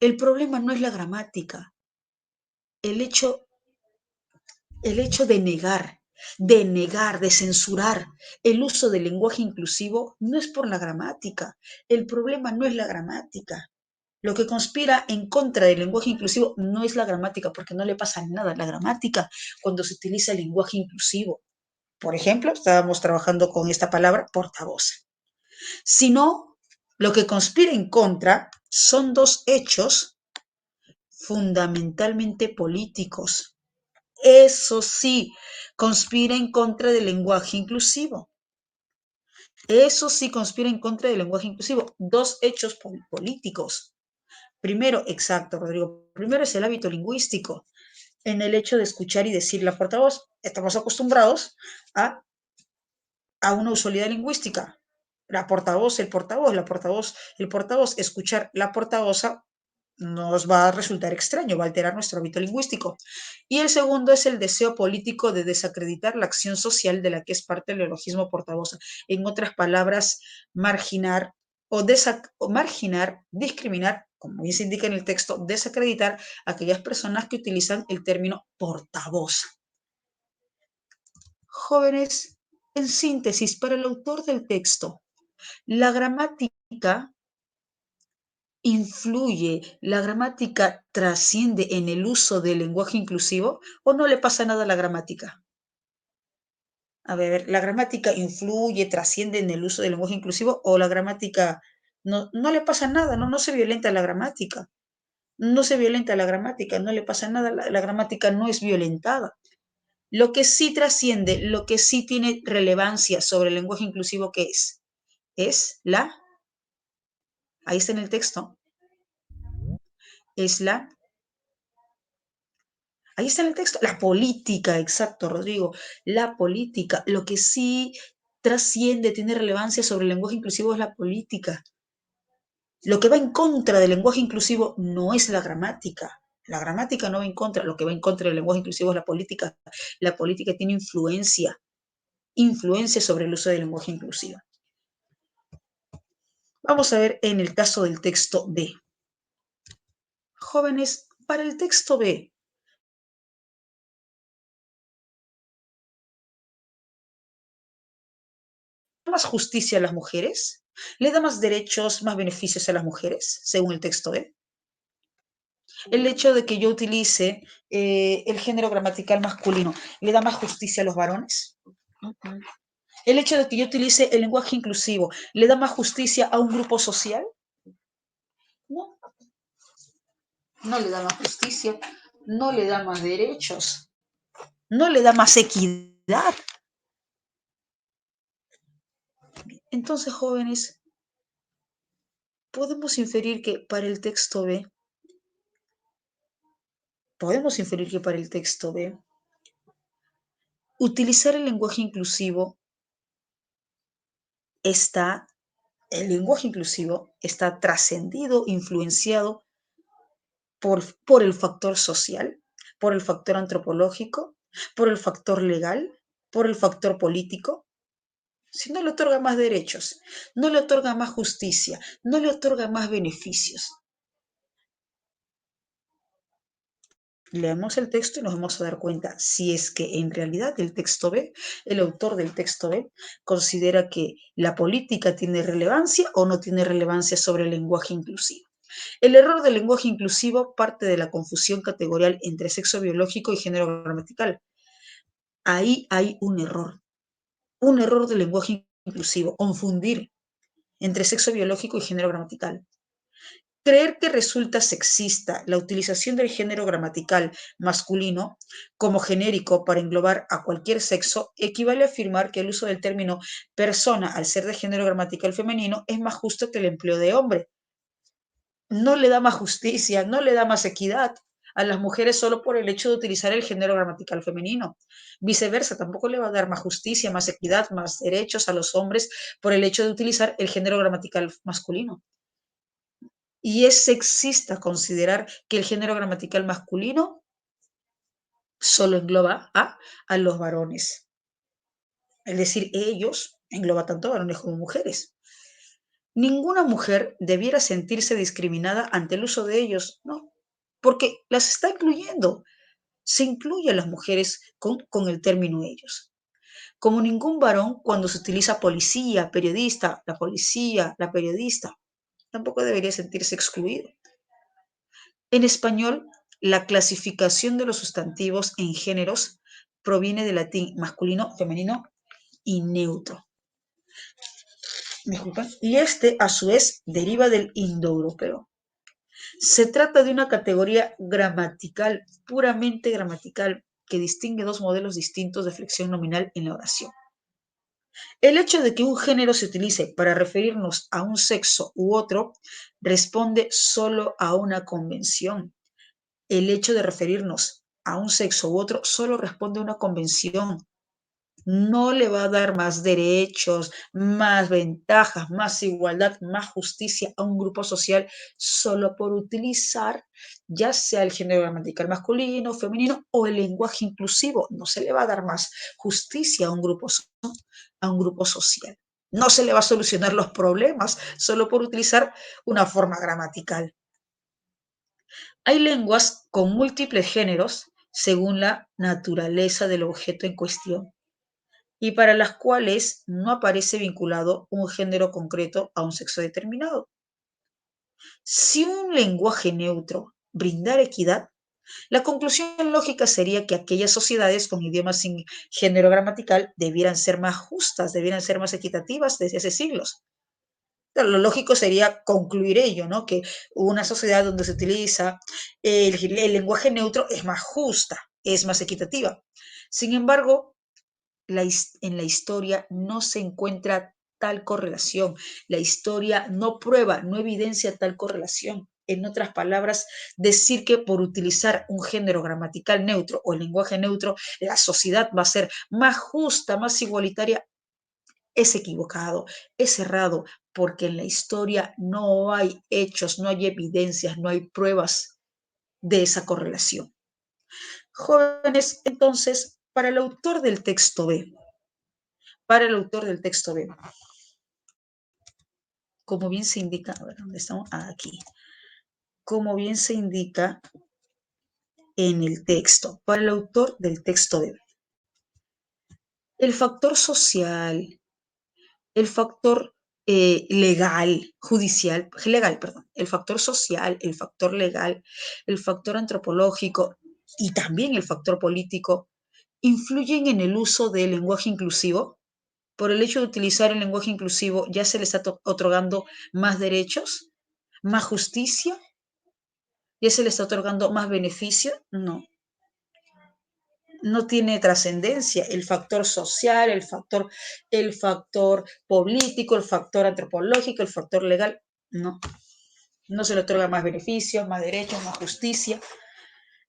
El problema no es la gramática. El hecho de negar, de censurar el uso del lenguaje inclusivo no es por la gramática. El problema no es la gramática. Lo que conspira en contra del lenguaje inclusivo no es la gramática, porque no le pasa nada a la gramática cuando se utiliza el lenguaje inclusivo. Por ejemplo, estábamos trabajando con esta palabra portavoz. Sino, lo que conspira en contra son dos hechos fundamentalmente políticos. Eso sí, conspira en contra del lenguaje inclusivo. Eso sí conspira en contra del lenguaje inclusivo. Dos hechos políticos. Primero, exacto, Rodrigo. Primero es el hábito lingüístico en el hecho de escuchar y decir la portavoz. Estamos acostumbrados a una usualidad lingüística. La portavoz, el portavoz, la portavoz, el portavoz. Escuchar la portavoza nos va a resultar extraño, va a alterar nuestro hábito lingüístico. Y el segundo es el deseo político de desacreditar la acción social de la que es parte el neologismo portavoz. En otras palabras, marginar o marginar, discriminar, como bien se indica en el texto, desacreditar a aquellas personas que utilizan el término portavoz. Jóvenes, en síntesis, para el autor del texto, la gramática influye, la gramática trasciende en el uso del lenguaje inclusivo o no le pasa nada a la gramática. A ver, ¿la gramática influye, trasciende en el uso del lenguaje inclusivo o la gramática no le pasa nada, no se violenta la gramática? No se violenta la gramática, no le pasa nada, la gramática no es violentada. Lo que sí trasciende, lo que sí tiene relevancia sobre el lenguaje inclusivo, ¿qué es? Es ahí está en el texto, es ahí está en el texto, la política, exacto, Rodrigo, la política. Lo que sí trasciende, tiene relevancia sobre el lenguaje inclusivo es la política. Lo que va en contra del lenguaje inclusivo no es la gramática. La gramática no va en contra, lo que va en contra del lenguaje inclusivo es la política. La política tiene influencia sobre el uso del lenguaje inclusivo. Vamos a ver en el caso del texto B. Jóvenes, para el texto B, ¿más justicia a las mujeres? ¿Le da más derechos, más beneficios a las mujeres, según el texto B? El hecho de que yo utilice el género gramatical masculino, ¿le da más justicia a los varones? El hecho de que yo utilice el lenguaje inclusivo, ¿le da más justicia a un grupo social? No, no le da más justicia, no le da más derechos, no le da más equidad. Entonces, jóvenes, podemos inferir que para el texto B, utilizar el lenguaje inclusivo está, el lenguaje inclusivo está trascendido, influenciado por el factor social, por el factor antropológico, por el factor legal, por el factor político. Si no le otorga más derechos, no le otorga más justicia, no le otorga más beneficios. Leamos el texto y nos vamos a dar cuenta si es que en realidad el texto B, el autor del texto B, considera que la política tiene relevancia o no tiene relevancia sobre el lenguaje inclusivo. El error del lenguaje inclusivo parte de la confusión categorial entre sexo biológico y género gramatical. Ahí hay un error del lenguaje inclusivo, confundir. entre sexo biológico y género gramatical. Creer que resulta sexista la utilización del género gramatical masculino como genérico para englobar a cualquier sexo equivale a afirmar que el uso del término persona al ser de género gramatical femenino es más justo que el empleo de hombre. No le da más justicia, no le da más equidad a las mujeres solo por el hecho de utilizar el género gramatical femenino. Viceversa, tampoco le va a dar más justicia, más equidad, más derechos a los hombres por el hecho de utilizar el género gramatical masculino. Y es sexista considerar que el género gramatical masculino solo engloba a los varones. Es decir, ellos engloba tanto varones como mujeres. Ninguna mujer debiera sentirse discriminada ante el uso de ellos, ¿no? Porque las está incluyendo. Se incluye a las mujeres con el término ellos. Como ningún varón cuando se utiliza policía, periodista, la policía, la periodista, tampoco debería sentirse excluido. En español, la clasificación de los sustantivos en géneros proviene del latín masculino, femenino y neutro. Disculpa. Y este, a su vez, deriva del indoeuropeo. Se trata de una categoría gramatical, puramente gramatical, que distingue dos modelos distintos de flexión nominal en la oración. El hecho de que un género se utilice para referirnos a un sexo u otro responde solo a una convención. El hecho de referirnos a un sexo u otro solo responde a una convención. No le va a dar más derechos, más ventajas, más igualdad, más justicia a un grupo social solo por utilizar ya sea el género gramatical masculino, femenino o el lenguaje inclusivo. No se le va a dar más justicia a un grupo social. No se le va a solucionar los problemas solo por utilizar una forma gramatical. Hay lenguas con múltiples géneros según la naturaleza del objeto en cuestión y para las cuales no aparece vinculado un género concreto a un sexo determinado. Si un lenguaje neutro brindara equidad, la conclusión lógica sería que aquellas sociedades con idiomas sin género gramatical debieran ser más justas, debieran ser más equitativas desde hace siglos. Lo lógico sería concluir ello, ¿no? Que una sociedad donde se utiliza el lenguaje neutro es más justa, es más equitativa. Sin embargo, en la historia no se encuentra tal correlación. La historia no prueba, no evidencia tal correlación. En otras palabras, decir que por utilizar un género gramatical neutro o el lenguaje neutro, la sociedad va a ser más justa, más igualitaria, es equivocado, es errado, porque en la historia no hay hechos, no hay evidencias, no hay pruebas de esa correlación. Jóvenes, entonces, para el autor del texto B, para el autor del texto B, como bien se indica, a ver, ¿dónde estamos? Aquí. Como bien se indica en el texto, para el autor del texto B, el factor social, el factor legal, el factor social, el factor legal, el factor antropológico y también el factor político influyen en el uso del lenguaje inclusivo. Por el hecho de utilizar el lenguaje inclusivo, ¿ya se le está otorgando más derechos, más justicia? ¿Ya se le está otorgando más beneficio? No. No tiene trascendencia el factor social, el factor político, el factor antropológico, el factor legal. No. No se le otorga más beneficios, más derechos, más justicia.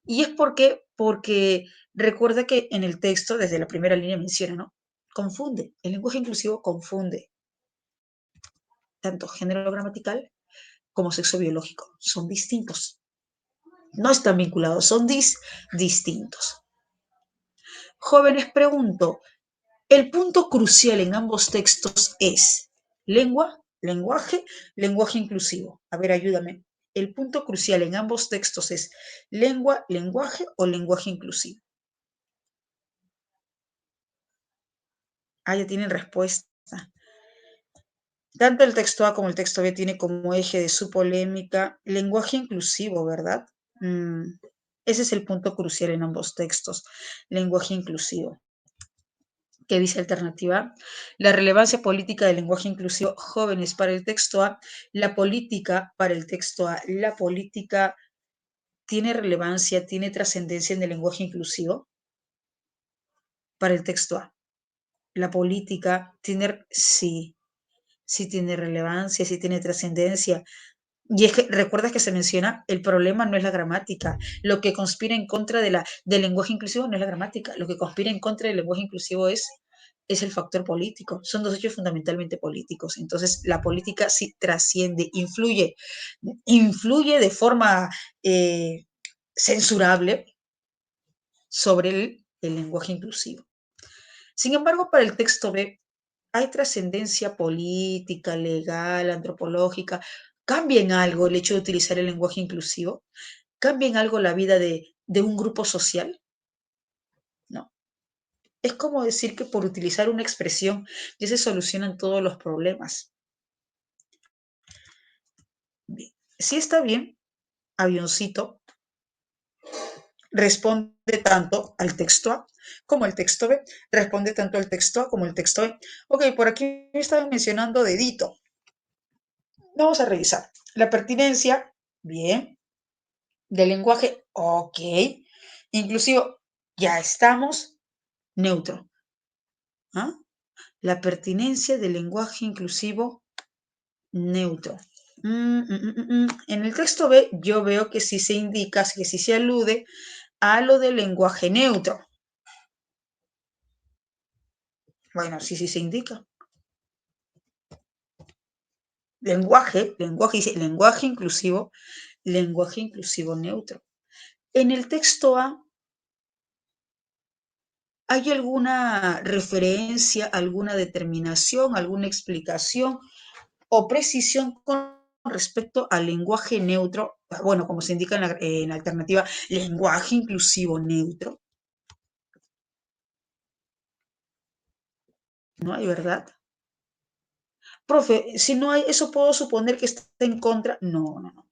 Y es porque recuerda que en el texto, desde la primera línea menciona, ¿no? Confunde. El lenguaje inclusivo confunde tanto género gramatical como sexo biológico. Son distintos. No están vinculados, son distintos. Jóvenes, pregunto, el punto crucial en ambos textos es lengua, lenguaje, lenguaje inclusivo. A ver, ayúdame. El punto crucial en ambos textos es lengua, lenguaje o lenguaje inclusivo. Ah, ya tienen respuesta. Tanto el texto A como el texto B tiene como eje de su polémica lenguaje inclusivo, ¿verdad? Ese es el punto crucial en ambos textos, lenguaje inclusivo. ¿Qué dice alternativa A? La relevancia política del lenguaje inclusivo jóvenes para el texto A, la política para el texto A, la política tiene relevancia, tiene trascendencia en el lenguaje inclusivo para el texto A. La política tiene, sí, sí tiene relevancia, sí tiene trascendencia. Y es que recuerdas que se menciona, el problema no es la gramática. Lo que conspira en contra del lenguaje inclusivo no es la gramática. Lo que conspira en contra del lenguaje inclusivo es el factor político. Son dos hechos fundamentalmente políticos. Entonces, la política sí trasciende, influye de forma censurable sobre el lenguaje inclusivo. Sin embargo, para el texto B hay trascendencia política, legal, antropológica. ¿Cambia en algo el hecho de utilizar el lenguaje inclusivo? ¿Cambia en algo la vida de un grupo social? No. Es como decir que por utilizar una expresión ya se solucionan todos los problemas. Bien. Si está bien, avioncito responde tanto al texto A como el texto B. Responde tanto al texto A como el texto B. Ok, por aquí me estaban mencionando dedito. Vamos a revisar. La pertinencia, bien. Del lenguaje, ok. Inclusivo, ya estamos. Neutro. ¿Ah? La pertinencia del lenguaje inclusivo neutro. En el texto B yo veo que sí se indica, que sí se alude a lo del lenguaje neutro. Bueno, sí, sí se indica. Dice lenguaje inclusivo neutro. En el texto A, ¿hay alguna referencia, alguna determinación, alguna explicación o precisión con respecto al lenguaje neutro? Bueno, como se indica en la alternativa, lenguaje inclusivo neutro. No hay, ¿verdad? Profe, si no hay, ¿eso puedo suponer que está en contra? No, no, no.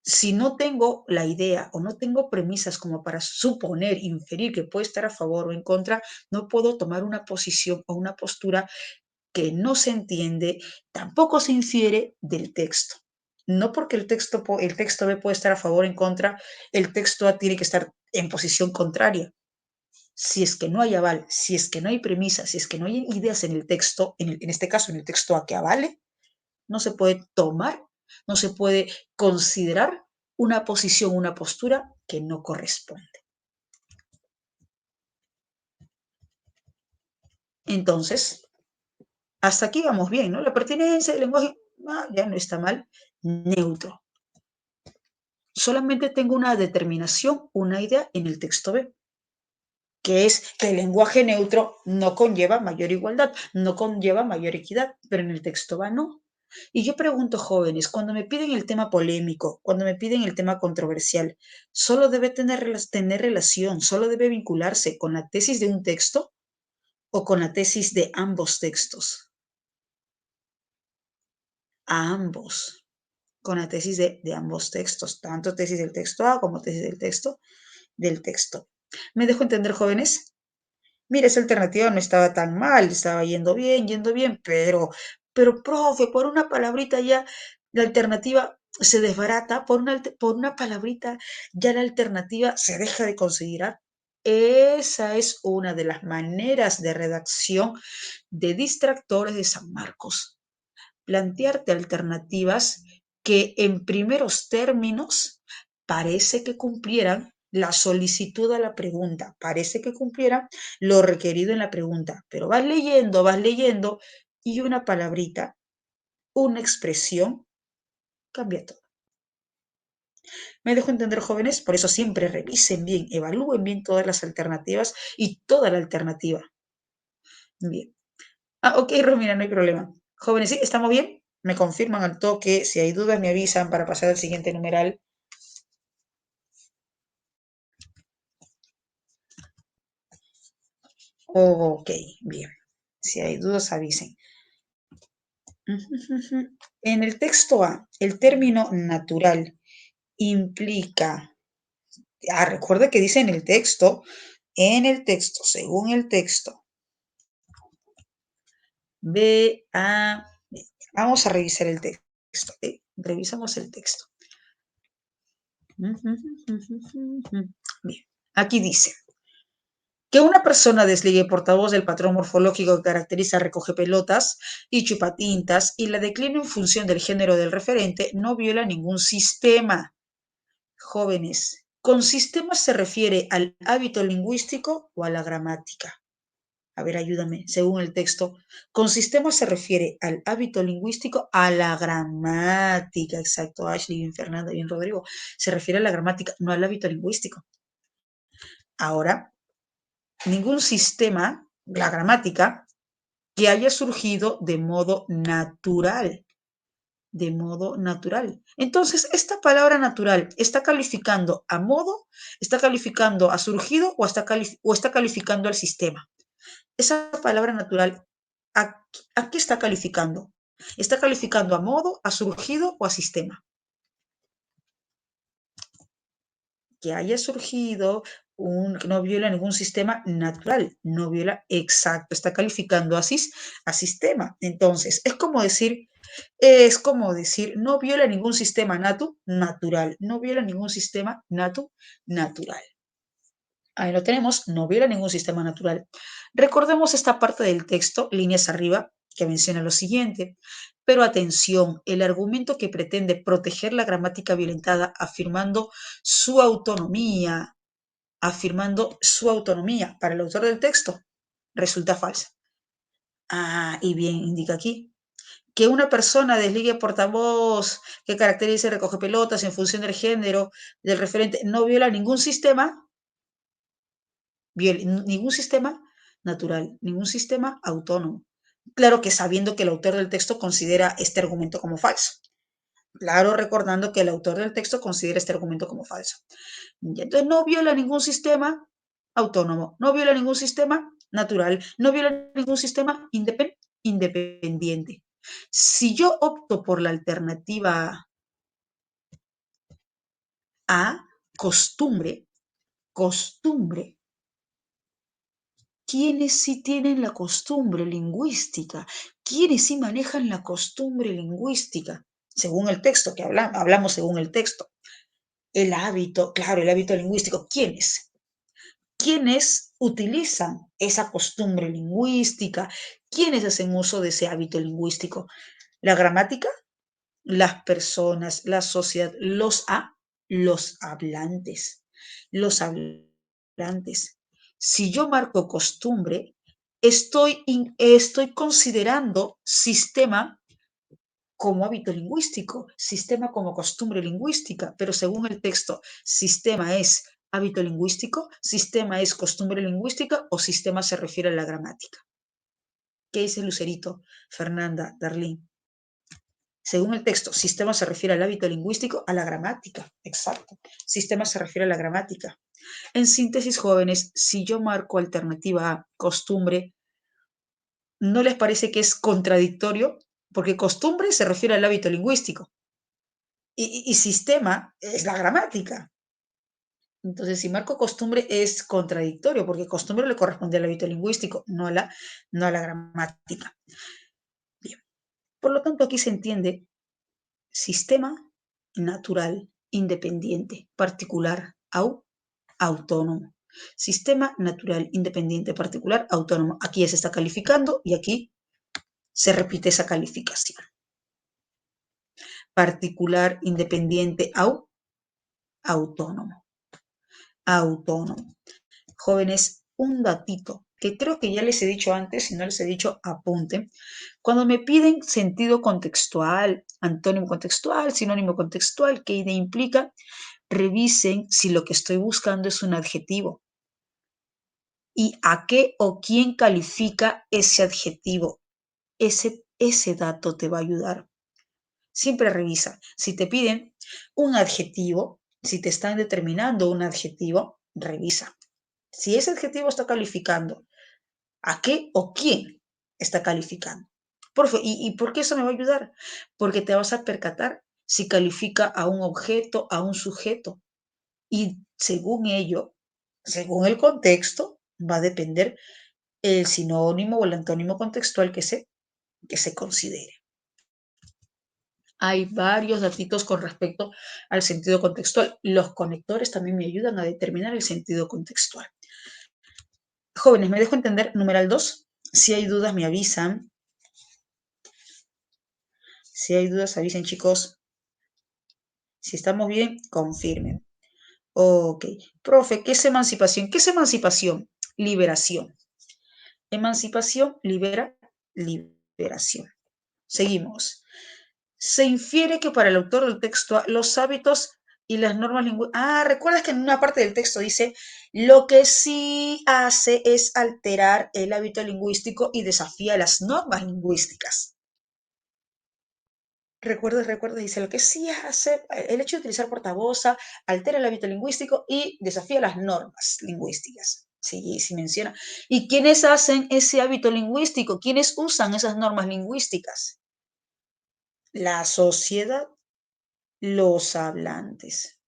Si no tengo la idea o no tengo premisas como para suponer, inferir que puede estar a favor o en contra, no puedo tomar una posición o una postura que no se entiende, tampoco se infiere del texto. No porque el texto B puede estar a favor o en contra, el texto A tiene que estar en posición contraria. Si es que no hay aval, si es que no hay premisas, si es que no hay ideas en el texto, en este caso en el texto A que avale, no se puede tomar, no se puede considerar una posición, una postura que no corresponde. Entonces, hasta aquí vamos bien, ¿no? La pertinencia del lenguaje ya no está mal, neutro. Solamente tengo una determinación, una idea en el texto B, que es que el lenguaje neutro no conlleva mayor igualdad, no conlleva mayor equidad, pero en el texto B no. Y yo pregunto, jóvenes, cuando me piden el tema polémico, cuando me piden el tema controversial, ¿solo debe tener relación, solo debe vincularse con la tesis de un texto o con la tesis de ambos textos? A ambos, con la tesis de ambos textos, tanto tesis del texto A como tesis del texto. ¿Me dejo entender, jóvenes? Mira, esa alternativa no estaba tan mal, estaba yendo bien, pero, profe, por una palabrita ya la alternativa se desbarata, por una palabrita ya la alternativa se deja de considerar. Esa es una de las maneras de redacción de distractores de San Marcos. Plantearte alternativas que en primeros términos parece que cumplieran la solicitud a la pregunta, parece que cumplieran lo requerido en la pregunta, pero vas leyendo y una palabrita, una expresión cambia todo. Me dejo entender, jóvenes, por eso siempre revisen bien, evalúen bien todas las alternativas y toda la alternativa. Bien. Ok, Romina, no hay problema. Jóvenes, ¿sí? ¿Estamos bien? Me confirman al toque. Si hay dudas, me avisan para pasar al siguiente numeral. Ok, bien. Si hay dudas, avisen. En el texto A, el término natural implica, recuerde que dice en el texto, según el texto, B, A. Vamos a revisar el texto. Revisamos el texto. Bien, aquí dice que una persona desligue portavoz del patrón morfológico que caracteriza recoge pelotas y chupatintas y la decline en función del género del referente no viola ningún sistema. Jóvenes, ¿con sistema se refiere al hábito lingüístico o a la gramática? A ver, ayúdame, según el texto. Con sistema se refiere al hábito lingüístico, a la gramática. Exacto, Ashley, bien Fernanda, bien Rodrigo. Se refiere a la gramática, no al hábito lingüístico. Ahora, ningún sistema, la gramática, que haya surgido de modo natural. De modo natural. Entonces, esta palabra natural está calificando a modo, está calificando a surgido o está calificando al sistema. Esa palabra natural, ¿a qué está calificando? ¿Está calificando a modo, a surgido o a sistema? Que haya surgido no viola ningún sistema natural, no viola exacto, está calificando a sistema. Entonces, es como decir, no viola ningún sistema natural, no viola ningún sistema natural. Ahí lo tenemos, no viola ningún sistema natural. Recordemos esta parte del texto, líneas arriba, que menciona lo siguiente. Pero atención, el argumento que pretende proteger la gramática violentada afirmando su autonomía para el autor del texto, resulta falsa. Y bien, indica aquí que una persona desligue portavoz que caracterice y recoge pelotas en función del género del referente no viola ningún sistema natural, ningún sistema autónomo. Claro que sabiendo que el autor del texto considera este argumento como falso. Claro, recordando que el autor del texto considera este argumento como falso. Y entonces no viola ningún sistema autónomo, no viola ningún sistema natural, no viola ningún sistema independiente. Si yo opto por la alternativa A, costumbre, ¿quiénes sí tienen la costumbre lingüística? ¿Quiénes sí manejan la costumbre lingüística? Según el texto, que hablamos según el texto. El hábito, claro, el hábito lingüístico. ¿Quiénes? ¿Quiénes utilizan esa costumbre lingüística? ¿Quiénes hacen uso de ese hábito lingüístico? ¿La gramática? Las personas, la sociedad, los hablantes. Los hablantes. Si yo marco costumbre, estoy considerando sistema como hábito lingüístico, sistema como costumbre lingüística, pero según el texto, sistema es hábito lingüístico, sistema es costumbre lingüística o sistema se refiere a la gramática. ¿Qué dice Lucerito, Fernanda, Darlene? Según el texto, sistema se refiere al hábito lingüístico, a la gramática. Exacto. Sistema se refiere a la gramática. En síntesis, jóvenes, si yo marco alternativa a costumbre, ¿no les parece que es contradictorio? Porque costumbre se refiere al hábito lingüístico y sistema es la gramática. Entonces, si marco costumbre es contradictorio, porque costumbre le corresponde al hábito lingüístico, no a la gramática. Bien. Por lo tanto, aquí se entiende sistema natural, independiente, particular, autónomo. Sistema natural, independiente, particular, autónomo. Aquí ya se está calificando y aquí se repite esa calificación. Particular, independiente, autónomo. Autónomo. Jóvenes, un datito que creo que ya les he dicho antes, si no les he dicho, apunten. Cuando me piden sentido contextual, antónimo contextual, sinónimo contextual, qué idea implica, revisen si lo que estoy buscando es un adjetivo y a qué o quién califica ese adjetivo. Ese dato te va a ayudar. Siempre revisa. Si te piden un adjetivo, si te están determinando un adjetivo, revisa. Si ese adjetivo está calificando, ¿a qué o quién está calificando? ¿Y por qué eso me va a ayudar? Porque te vas a percatar si califica a un objeto, a un sujeto. Y según ello, según el contexto, va a depender el sinónimo o el antónimo contextual que sea. que se considere. Hay varios datitos con respecto al sentido contextual. Los conectores también me ayudan a determinar el sentido contextual. Jóvenes, ¿me dejo entender? Numeral 2. Si hay dudas, me avisan. Si hay dudas, avisen, chicos. Si estamos bien, confirmen. Ok. Profe, ¿qué es emancipación? ¿Qué es emancipación? Liberación. Emancipación, liberación. Seguimos. Se infiere que para el autor del texto los hábitos y las normas lingüísticas. ¿Recuerdas que en una parte del texto dice lo que sí hace es alterar el hábito lingüístico y desafía las normas lingüísticas? Recuerda, dice lo que sí hace, el hecho de utilizar portavoz altera el hábito lingüístico y desafía las normas lingüísticas. Sí, sí menciona. ¿Y quiénes hacen ese hábito lingüístico? ¿Quiénes usan esas normas lingüísticas? La sociedad, los hablantes.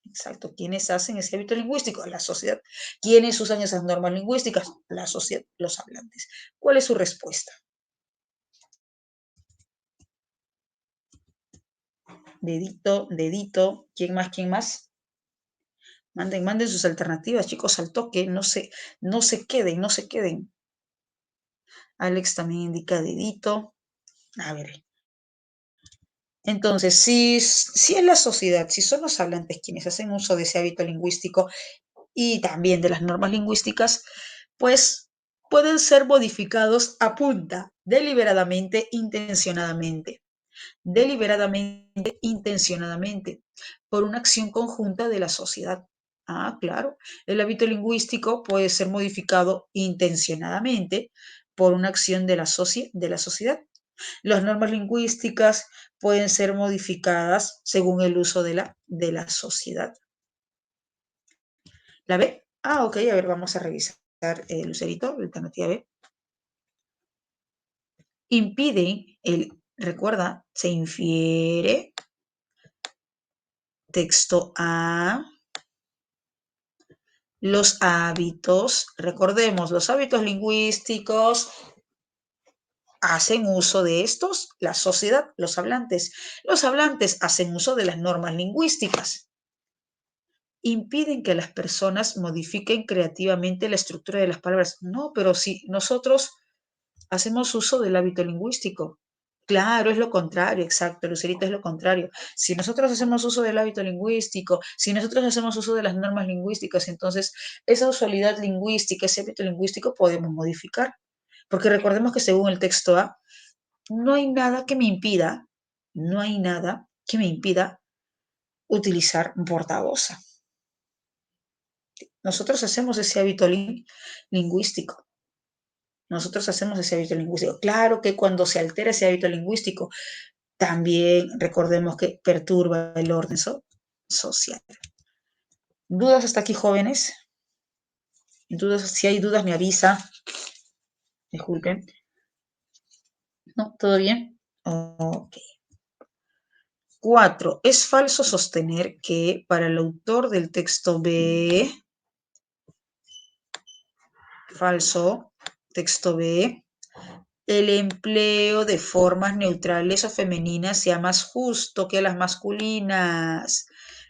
Exacto. ¿Quiénes hacen ese hábito lingüístico? La sociedad. ¿Quiénes usan esas normas lingüísticas? La sociedad, los hablantes. ¿Cuál es su respuesta? Dedito, dedito. ¿Quién más? ¿Quién más? Manden sus alternativas, chicos, al toque. No se queden, no se queden. Alex también indica dedito. A ver. Entonces, si es la sociedad, si son los hablantes quienes hacen uso de ese hábito lingüístico y también de las normas lingüísticas, pues pueden ser modificados a punta, deliberadamente, intencionadamente, por una acción conjunta de la sociedad. Claro, el hábito lingüístico puede ser modificado intencionadamente por una acción de la sociedad. Las normas lingüísticas pueden ser modificadas según el uso de la sociedad. ¿La B? Ok, a ver, vamos a revisar, Lucerito, la alternativa B. Impiden recuerda, se infiere, texto A, los hábitos, recordemos, los hábitos lingüísticos hacen uso de estos, la sociedad, los hablantes. Los hablantes hacen uso de las normas lingüísticas. Impiden que las personas modifiquen creativamente la estructura de las palabras. No, pero si nosotros hacemos uso del hábito lingüístico. Claro, es lo contrario, exacto, Lucerito, es lo contrario. Si nosotros hacemos uso del hábito lingüístico, si nosotros hacemos uso de las normas lingüísticas, entonces esa usualidad lingüística, ese hábito lingüístico podemos modificar. Porque recordemos que según el texto A, no hay nada que me impida, no hay nada que me impida utilizar portavoz. Nosotros hacemos ese hábito lingüístico. Nosotros hacemos ese hábito lingüístico. Claro que cuando se altera ese hábito lingüístico, también recordemos que perturba el orden social. ¿Dudas hasta aquí, jóvenes? Si hay dudas, me avisa. Disculpen. ¿No? ¿Todo bien? Ok. 4. Es falso sostener que para el autor del texto B, texto B, el empleo de formas neutrales o femeninas sea más justo que las masculinas.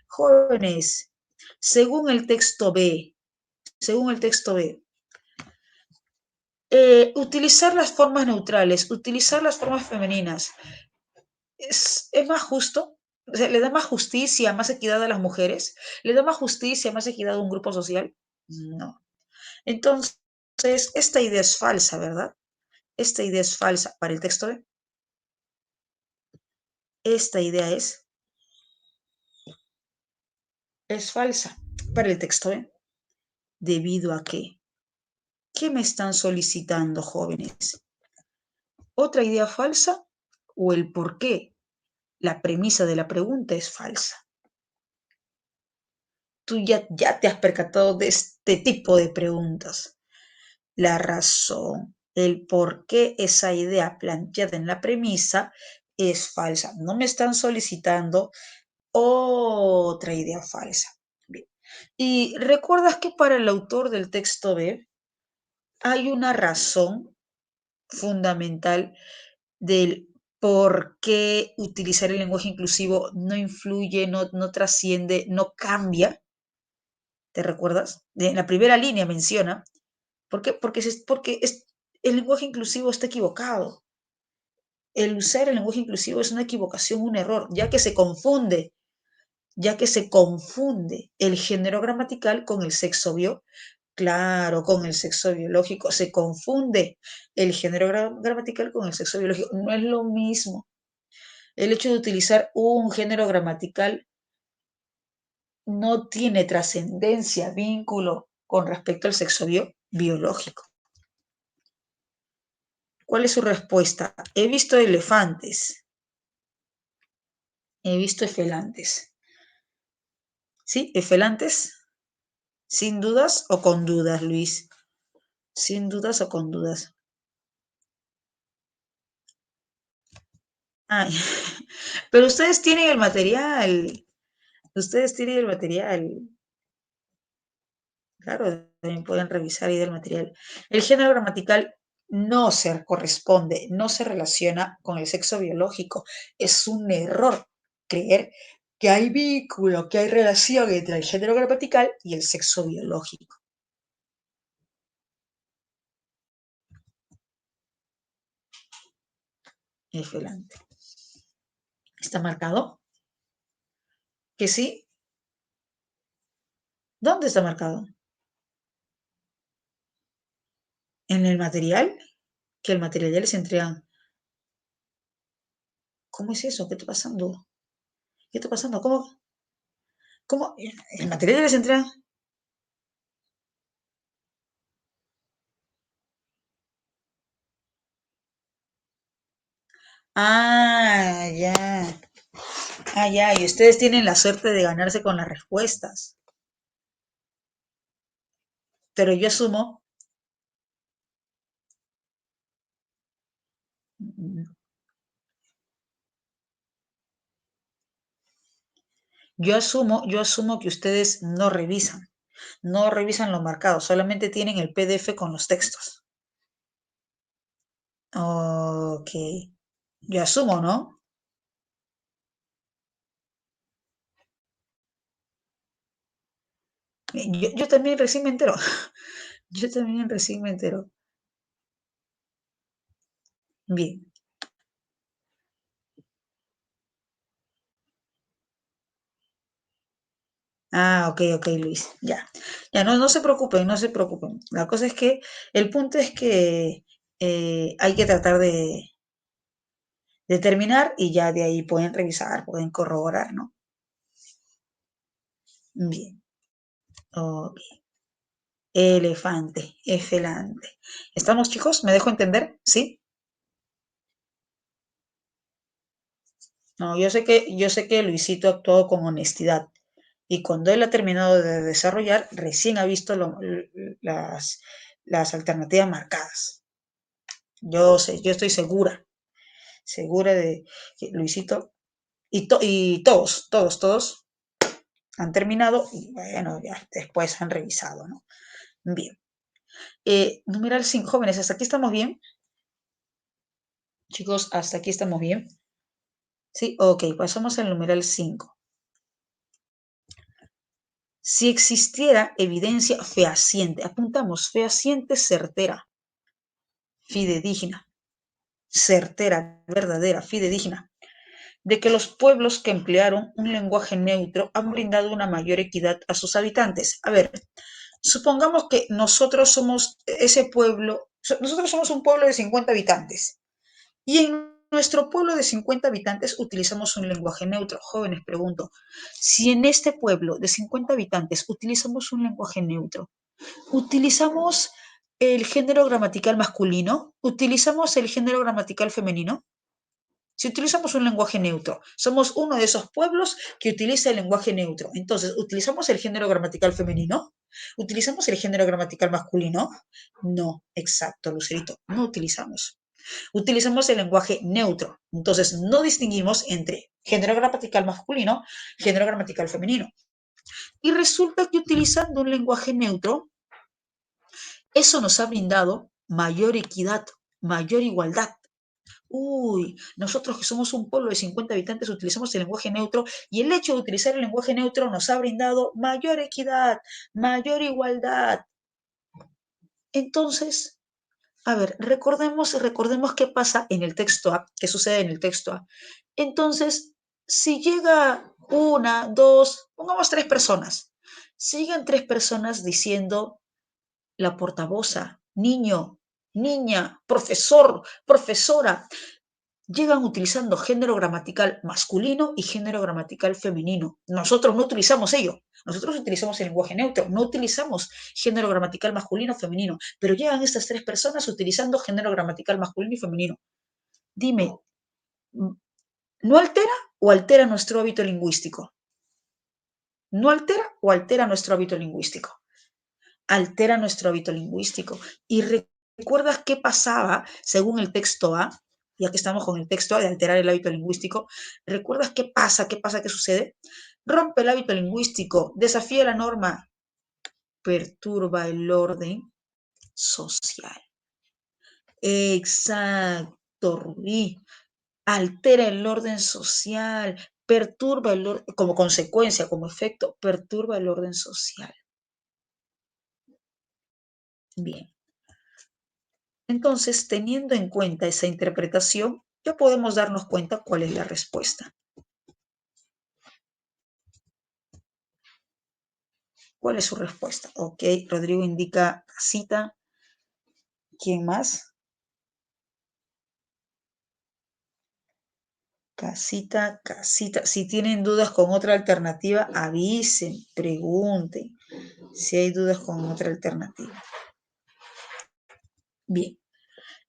Jóvenes, según el texto B, utilizar las formas neutrales, utilizar las formas femeninas, ¿es más justo? O sea, ¿le da más justicia, más equidad a las mujeres? ¿Le da más justicia, más equidad a un grupo social? No. Entonces, esta idea es falsa, ¿verdad? Esta idea es falsa para el texto B. Esta idea es falsa para el texto B. ¿Debido a qué? ¿Qué me están solicitando, jóvenes? ¿Otra idea falsa o el por qué? La premisa de la pregunta es falsa. Tú ya te has percatado de este tipo de preguntas. La razón, el por qué esa idea planteada en la premisa es falsa. No me están solicitando otra idea falsa. Bien. Y recuerdas que para el autor del texto B hay una razón fundamental del por qué utilizar el lenguaje inclusivo no influye, no trasciende, no cambia. ¿Te recuerdas? En la primera línea menciona, ¿por qué? Porque el lenguaje inclusivo está equivocado. El usar el lenguaje inclusivo es una equivocación, un error, ya que se confunde el género gramatical con el sexo bio. Claro, con el sexo biológico. Se confunde el género gramatical con el sexo biológico. No es lo mismo. El hecho de utilizar un género gramatical no tiene trascendencia, vínculo con respecto al sexo biológico. ¿Cuál es su respuesta? He visto elefantes. He visto efelantes. ¿Sí? ¿Efelantes? ¿Sin dudas o con dudas, Luis? ¿Sin dudas o con dudas? Ay, pero ustedes tienen el material. Ustedes tienen el material. Claro, también pueden revisar ahí del material. El género gramatical no se corresponde, no se relaciona con el sexo biológico. Es un error creer que hay vínculo, que hay relación entre el género gramatical y el sexo biológico. Excelente. ¿Está marcado? ¿Que sí? ¿Dónde está marcado? ¿En el material? Que el material ya les entregan. ¿Cómo es eso? ¿Qué está pasando? ¿Qué está pasando? ¿Cómo? ¿Cómo? ¿El material ya les entregan? Ah, ya. Ah, ya. Y ustedes tienen la suerte de ganarse con las respuestas. Pero yo asumo que ustedes no revisan lo marcado, solamente tienen el PDF con los textos. Ok. Yo asumo, ¿no? Yo también recién me entero. Yo también recién me entero. Bien. Ah, ok, ok, Luis. Ya. Ya, no, no se preocupen, no se preocupen. La cosa es que, el punto es que hay que tratar de terminar y ya de ahí pueden revisar, pueden corroborar, ¿no? Bien. Ok. Elefante, efelante. ¿Estamos, chicos? ¿Me dejo entender? ¿Sí? No, yo sé que Luisito actuó con honestidad y cuando él ha terminado de desarrollar, recién ha visto las alternativas marcadas. Yo sé, yo estoy segura de que Luisito y todos han terminado y bueno, ya después han revisado, ¿no? Bien. Numeral 5, jóvenes, ¿hasta aquí estamos bien? Chicos, ¿hasta aquí estamos bien? Sí, ok, pasamos al numeral 5. Si existiera evidencia fehaciente, apuntamos, fehaciente, certera, fidedigna, certera, verdadera, fidedigna, de que los pueblos que emplearon un lenguaje neutro han brindado una mayor equidad a sus habitantes. A ver, supongamos que nosotros somos ese pueblo, nosotros somos un pueblo de 50 habitantes y en nuestro pueblo de 50 habitantes utilizamos un lenguaje neutro. Jóvenes, pregunto, si en este pueblo de 50 habitantes utilizamos un lenguaje neutro, ¿utilizamos el género gramatical masculino? ¿Utilizamos el género gramatical femenino? Si utilizamos un lenguaje neutro, somos uno de esos pueblos que utiliza el lenguaje neutro. Entonces, ¿utilizamos el género gramatical femenino? ¿Utilizamos el género gramatical masculino? No, exacto, Lucerito, no utilizamos. Utilizamos el lenguaje neutro. Entonces, no distinguimos entre género gramatical masculino, género gramatical femenino. Y resulta que utilizando un lenguaje neutro, eso nos ha brindado mayor equidad, mayor igualdad. Uy, nosotros que somos un pueblo de 50 habitantes utilizamos el lenguaje neutro y el hecho de utilizar el lenguaje neutro nos ha brindado mayor equidad, mayor igualdad. Entonces, a ver, recordemos qué pasa en el texto A, qué sucede en el texto A. Entonces, si llega una, dos, pongamos tres personas, si llegan tres personas diciendo la portavoza, niño, niña, profesor, profesora, llegan utilizando género gramatical masculino y género gramatical femenino. Nosotros no utilizamos ello. Nosotros utilizamos el lenguaje neutro, no utilizamos género gramatical masculino o femenino, pero llegan estas tres personas utilizando género gramatical masculino y femenino. Dime, ¿no altera o altera nuestro hábito lingüístico? ¿No altera o altera nuestro hábito lingüístico? Altera nuestro hábito lingüístico. Y recuerdas qué pasaba según el texto A, ya que estamos con el texto A de alterar el hábito lingüístico, ¿recuerdas qué pasa? ¿Qué pasa? ¿Qué sucede? Rompe el hábito lingüístico, desafía la norma, perturba el orden social. Exacto, Rubí. Altera el orden social, perturba el orden, como consecuencia, como efecto, perturba el orden social. Bien. Entonces, teniendo en cuenta esa interpretación, ya podemos darnos cuenta cuál es la respuesta. ¿Cuál es su respuesta? Ok, Rodrigo indica casita. ¿Quién más? Casita, casita. Si tienen dudas con otra alternativa, avisen, pregunten si hay dudas con otra alternativa. Bien.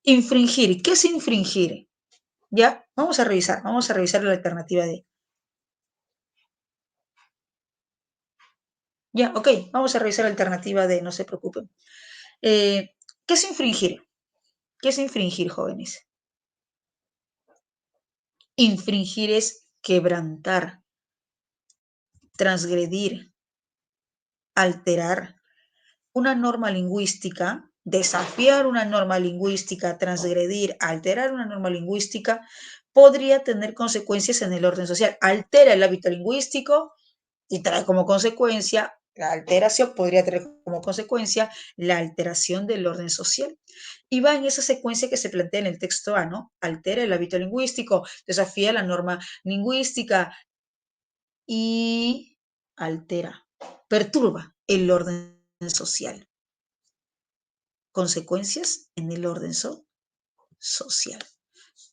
Infringir. ¿Qué es infringir? Ya, vamos a revisar la alternativa D. Ya, ok, vamos a revisar la alternativa D, no se preocupen. ¿Qué es infringir? ¿Qué es infringir, jóvenes? Infringir es quebrantar, transgredir, alterar una norma lingüística, desafiar una norma lingüística, transgredir, alterar una norma lingüística, podría tener consecuencias en el orden social. Altera el hábito lingüístico y trae como consecuencia, la alteración podría traer como consecuencia la alteración del orden social. Y va en esa secuencia que se plantea en el texto A, ¿no? Altera el hábito lingüístico, desafía la norma lingüística y altera, perturba el orden social. Consecuencias en el orden social.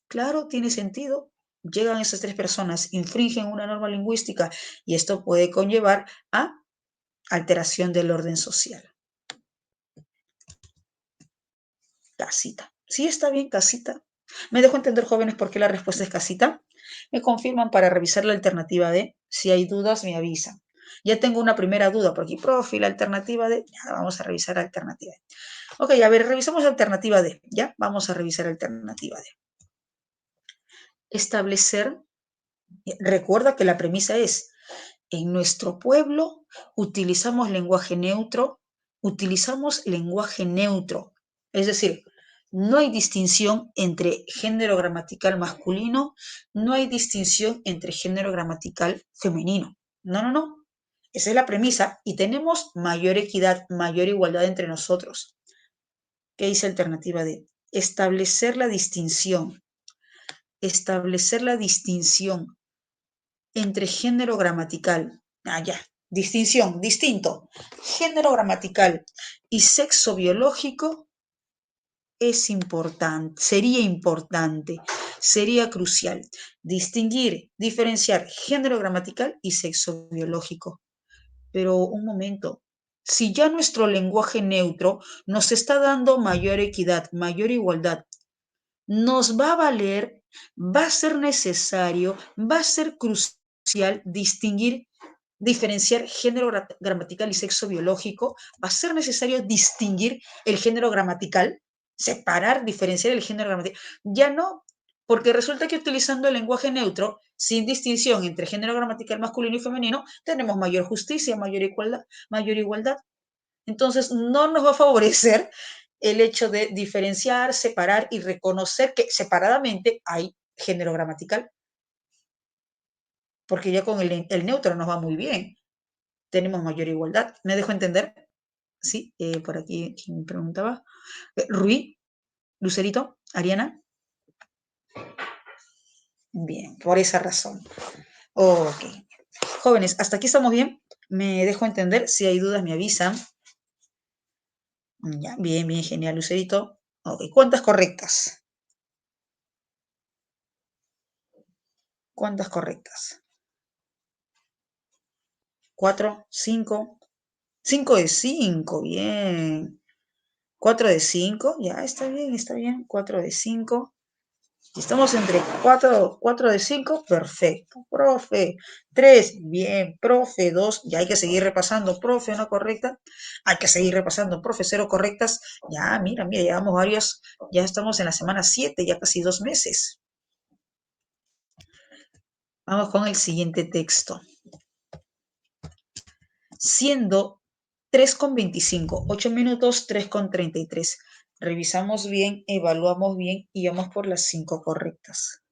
Claro, tiene sentido. Llegan esas tres personas, infringen una norma lingüística y esto puede conllevar a alteración del orden social. Casita. Sí, está bien, casita. ¿Me dejo entender, jóvenes, por qué la respuesta es casita? Me confirman para revisar la alternativa D. Si hay dudas, me avisan. Ya tengo una primera duda por aquí, profe, la alternativa D. Ya, vamos a revisar la alternativa D. Ok, a ver, revisamos la alternativa D. Ya, vamos a revisar la alternativa D. Establecer, recuerda que la premisa es, en nuestro pueblo utilizamos lenguaje neutro. Es decir, no hay distinción entre género gramatical masculino, no hay distinción entre género gramatical femenino. No, no, no. Esa es la premisa y tenemos mayor equidad, mayor igualdad entre nosotros. ¿Qué dice alternativa D? Establecer la distinción entre género gramatical, ya, distinción, distinto, género gramatical y sexo biológico es importante, sería crucial distinguir, diferenciar género gramatical y sexo biológico. Pero un momento, si ya nuestro lenguaje neutro nos está dando mayor equidad, mayor igualdad, nos va a valer, va a ser necesario, va a ser crucial distinguir, diferenciar género gramatical y sexo biológico, va a ser necesario distinguir el género gramatical, separar, diferenciar el género gramatical. Ya no, porque resulta que utilizando el lenguaje neutro, sin distinción entre género gramatical masculino y femenino, tenemos mayor justicia, mayor igualdad. Entonces, no nos va a favorecer el hecho de diferenciar, separar y reconocer que separadamente hay género gramatical, porque ya con el neutro nos va muy bien, tenemos mayor igualdad. ¿Me dejo entender? Sí, por aquí, ¿quién me preguntaba? Rui, Lucerito, Ariana. Bien, por esa razón. Ok. Jóvenes, ¿hasta aquí estamos bien? ¿Me dejo entender? Si hay dudas, me avisan. Ya, bien, bien, genial, Lucerito. Ok, ¿cuántas correctas? ¿Cuántas correctas? ¿Cuatro? ¿Cinco? Cinco de cinco, bien. Cuatro de cinco, ya, está bien, está bien. Cuatro de cinco. Si estamos entre cuatro de cinco, perfecto. Profe, tres, bien. Profe, dos, ya hay que seguir repasando. Profe, no correcta, hay que seguir repasando. Profe, cero correctas. Ya, mira, mira, llevamos varios, ya estamos en la semana 7, ya casi 2 meses. Vamos con el siguiente texto. Siendo 3:25, 8 minutos, 3:33. Revisamos bien, evaluamos bien y vamos por las 5 correctas.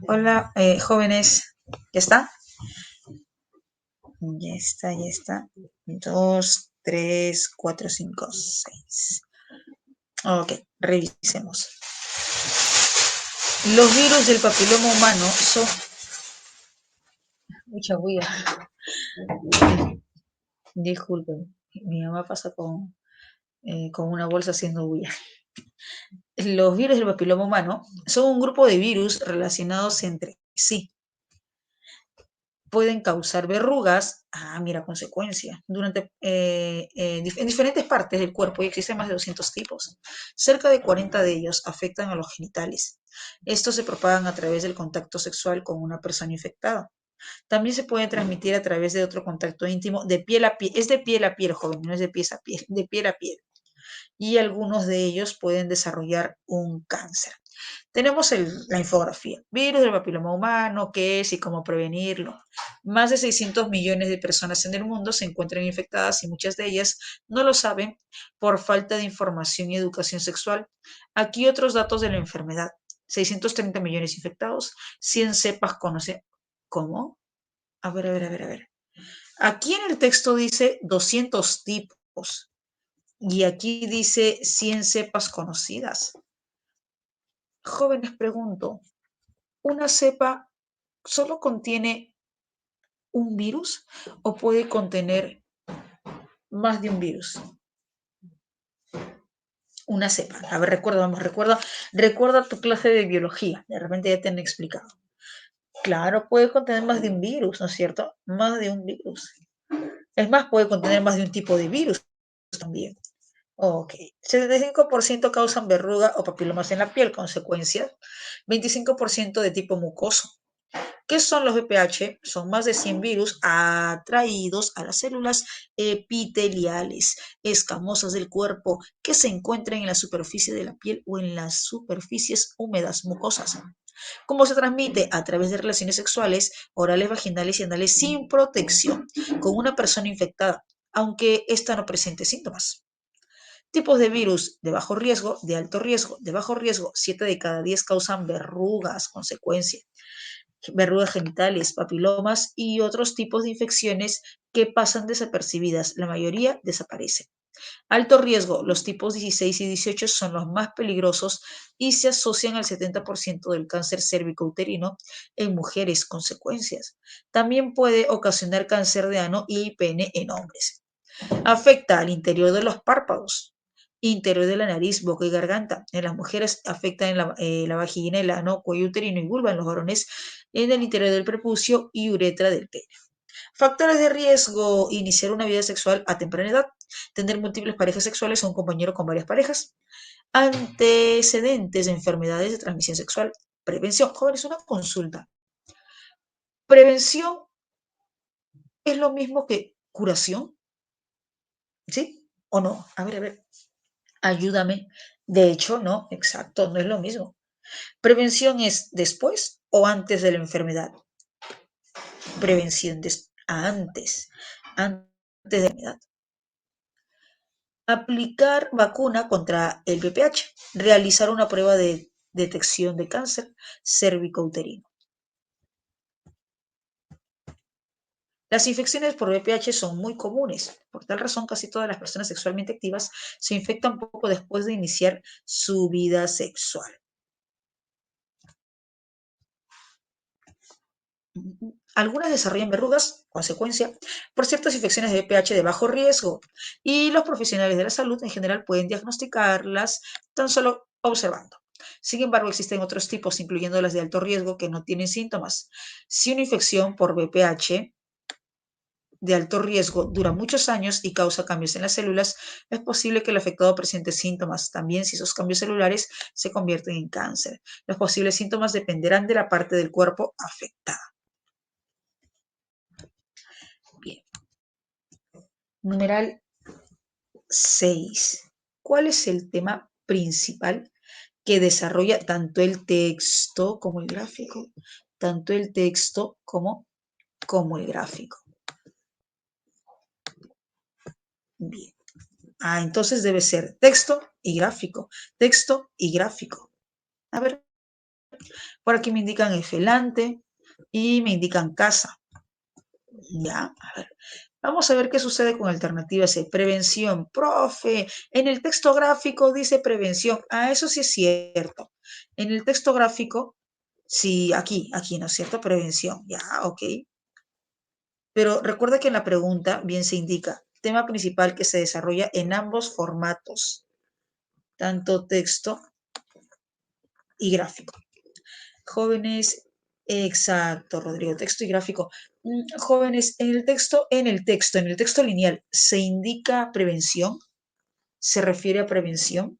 Hola, jóvenes. ¿Ya está? Ya está, ya está. 2, 3, 4, 5, 6. Ok, revisemos. Los virus del papiloma humano son... Mucha bulla. Disculpen, mi mamá pasa con una bolsa haciendo bulla. Los virus del papiloma humano son un grupo de virus relacionados entre sí. Pueden causar verrugas, mira, consecuencia, en diferentes partes del cuerpo y existen más de 200 tipos. Cerca de 40 de ellos afectan a los genitales. Estos se propagan a través del contacto sexual con una persona infectada. También se puede transmitir a través de otro contacto íntimo de piel a piel. Es de piel a piel, joven, no es de pies a piel, de piel a piel. Y algunos de ellos pueden desarrollar un cáncer. Tenemos la infografía. Virus del papiloma humano, qué es y cómo prevenirlo. Más de 600 millones de personas en el mundo se encuentran infectadas y muchas de ellas no lo saben por falta de información y educación sexual. Aquí otros datos de la enfermedad. 630 millones infectados, 100 cepas conocen. ¿Cómo? A ver. Aquí en el texto dice 200 tipos y aquí dice 100 cepas conocidas. Jóvenes, pregunto, ¿una cepa solo contiene un virus o puede contener más de un virus? Una cepa. A ver, recuerda tu clase de biología. De repente ya te han explicado. Claro, puede contener más de un virus, ¿no es cierto? Más de un virus. Es más, puede contener más de un tipo de virus también. Ok. 75% causan verruga o papilomas en la piel, consecuencias. 25% de tipo mucoso. ¿Qué son los VPH? Son más de 100 virus atraídos a las células epiteliales escamosas del cuerpo que se encuentran en la superficie de la piel o en las superficies húmedas mucosas. ¿Cómo se transmite? A través de relaciones sexuales, orales, vaginales y anales sin protección con una persona infectada, aunque ésta no presente síntomas. Tipos de virus de bajo riesgo, de alto riesgo, de bajo riesgo, 7 de cada 10 causan verrugas, consecuencia verrugas genitales, papilomas y otros tipos de infecciones que pasan desapercibidas. La mayoría desaparecen. Alto riesgo, los tipos 16 y 18 son los más peligrosos y se asocian al 70% del cáncer cérvico-uterino en mujeres. Consecuencias. También puede ocasionar cáncer de ano y pene en hombres. Afecta al interior de los párpados, interior de la nariz, boca y garganta. En las mujeres afecta en la vagina, el ano, cuello uterino y vulva. En los varones, en el interior del prepucio y uretra del pene. Factores de riesgo: iniciar una vida sexual a temprana edad, tener múltiples parejas sexuales o un compañero con varias parejas, antecedentes de enfermedades de transmisión sexual, prevención. Jóvenes, una consulta. ¿Prevención es lo mismo que curación? ¿Sí o no? A ver. Ayúdame. De hecho, no, exacto, no es lo mismo. Prevención es después o antes de la enfermedad. Prevención antes de la enfermedad. Aplicar vacuna contra el VPH. Realizar una prueba de detección de cáncer cérvico-uterino. Las infecciones por VPH son muy comunes. Por tal razón, casi todas las personas sexualmente activas se infectan poco después de iniciar su vida sexual. Algunas desarrollan verrugas, consecuencia, por ciertas infecciones de VPH de bajo riesgo, y los profesionales de la salud en general pueden diagnosticarlas tan solo observando. Sin embargo, existen otros tipos, incluyendo las de alto riesgo, que no tienen síntomas. Si una infección por VPH de alto riesgo dura muchos años y causa cambios en las células, es posible que el afectado presente síntomas. También si esos cambios celulares se convierten en cáncer. Los posibles síntomas dependerán de la parte del cuerpo afectada. Bien. Numeral 6. ¿Cuál es el tema principal que desarrolla tanto el texto como el gráfico? Tanto el texto como el gráfico. Bien. Entonces debe ser texto y gráfico. Texto y gráfico. A ver, Por aquí me indican efelante y me indican casa. Ya, a ver. Vamos a ver qué sucede con alternativa C. Prevención. Profe, en el texto gráfico dice prevención. Ah, eso sí es cierto. En el texto gráfico, sí, aquí, ¿no es cierto? Prevención. Ya, ok. Pero recuerda que en la pregunta bien se indica tema principal que se desarrolla en ambos formatos, tanto texto y gráfico. Jóvenes, exacto, Rodrigo, texto y gráfico. Jóvenes, en el texto lineal, ¿se indica prevención? ¿Se refiere a prevención?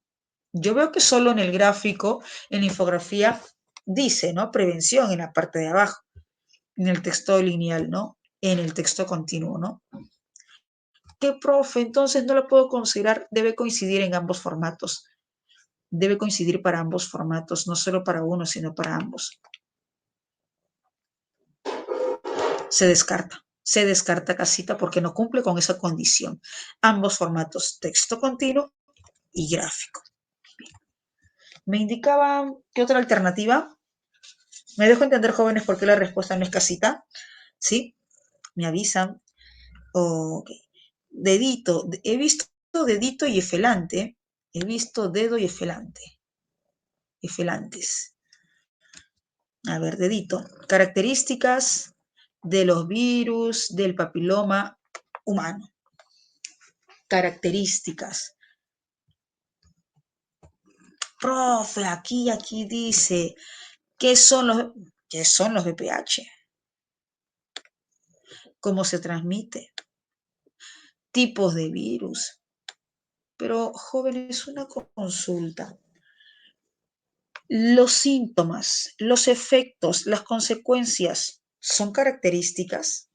Yo veo que solo en el gráfico, en la infografía, dice, ¿no? Prevención en la parte de abajo, en el texto lineal, ¿no? En el texto continuo, ¿no? ¿Qué, profe? Entonces no lo puedo considerar, debe coincidir en ambos formatos. Debe coincidir para ambos formatos, no solo para uno, sino para ambos. Se descarta casita porque no cumple con esa condición. Ambos formatos, texto continuo y gráfico. Me indicaba, ¿qué otra alternativa? Me dejo entender, jóvenes, por qué la respuesta no es casita. ¿Sí? Me avisan. Ok. Dedito. He visto dedito y efelante. He visto dedo y efelante. Efelantes. A ver, dedito. Características de los virus del papiloma humano. Características. Profe, aquí dice, ¿qué son los VPH? ¿Cómo se transmite? Tipos de virus. Pero, jóvenes, una consulta. Los síntomas, los efectos, las consecuencias, ¿son características?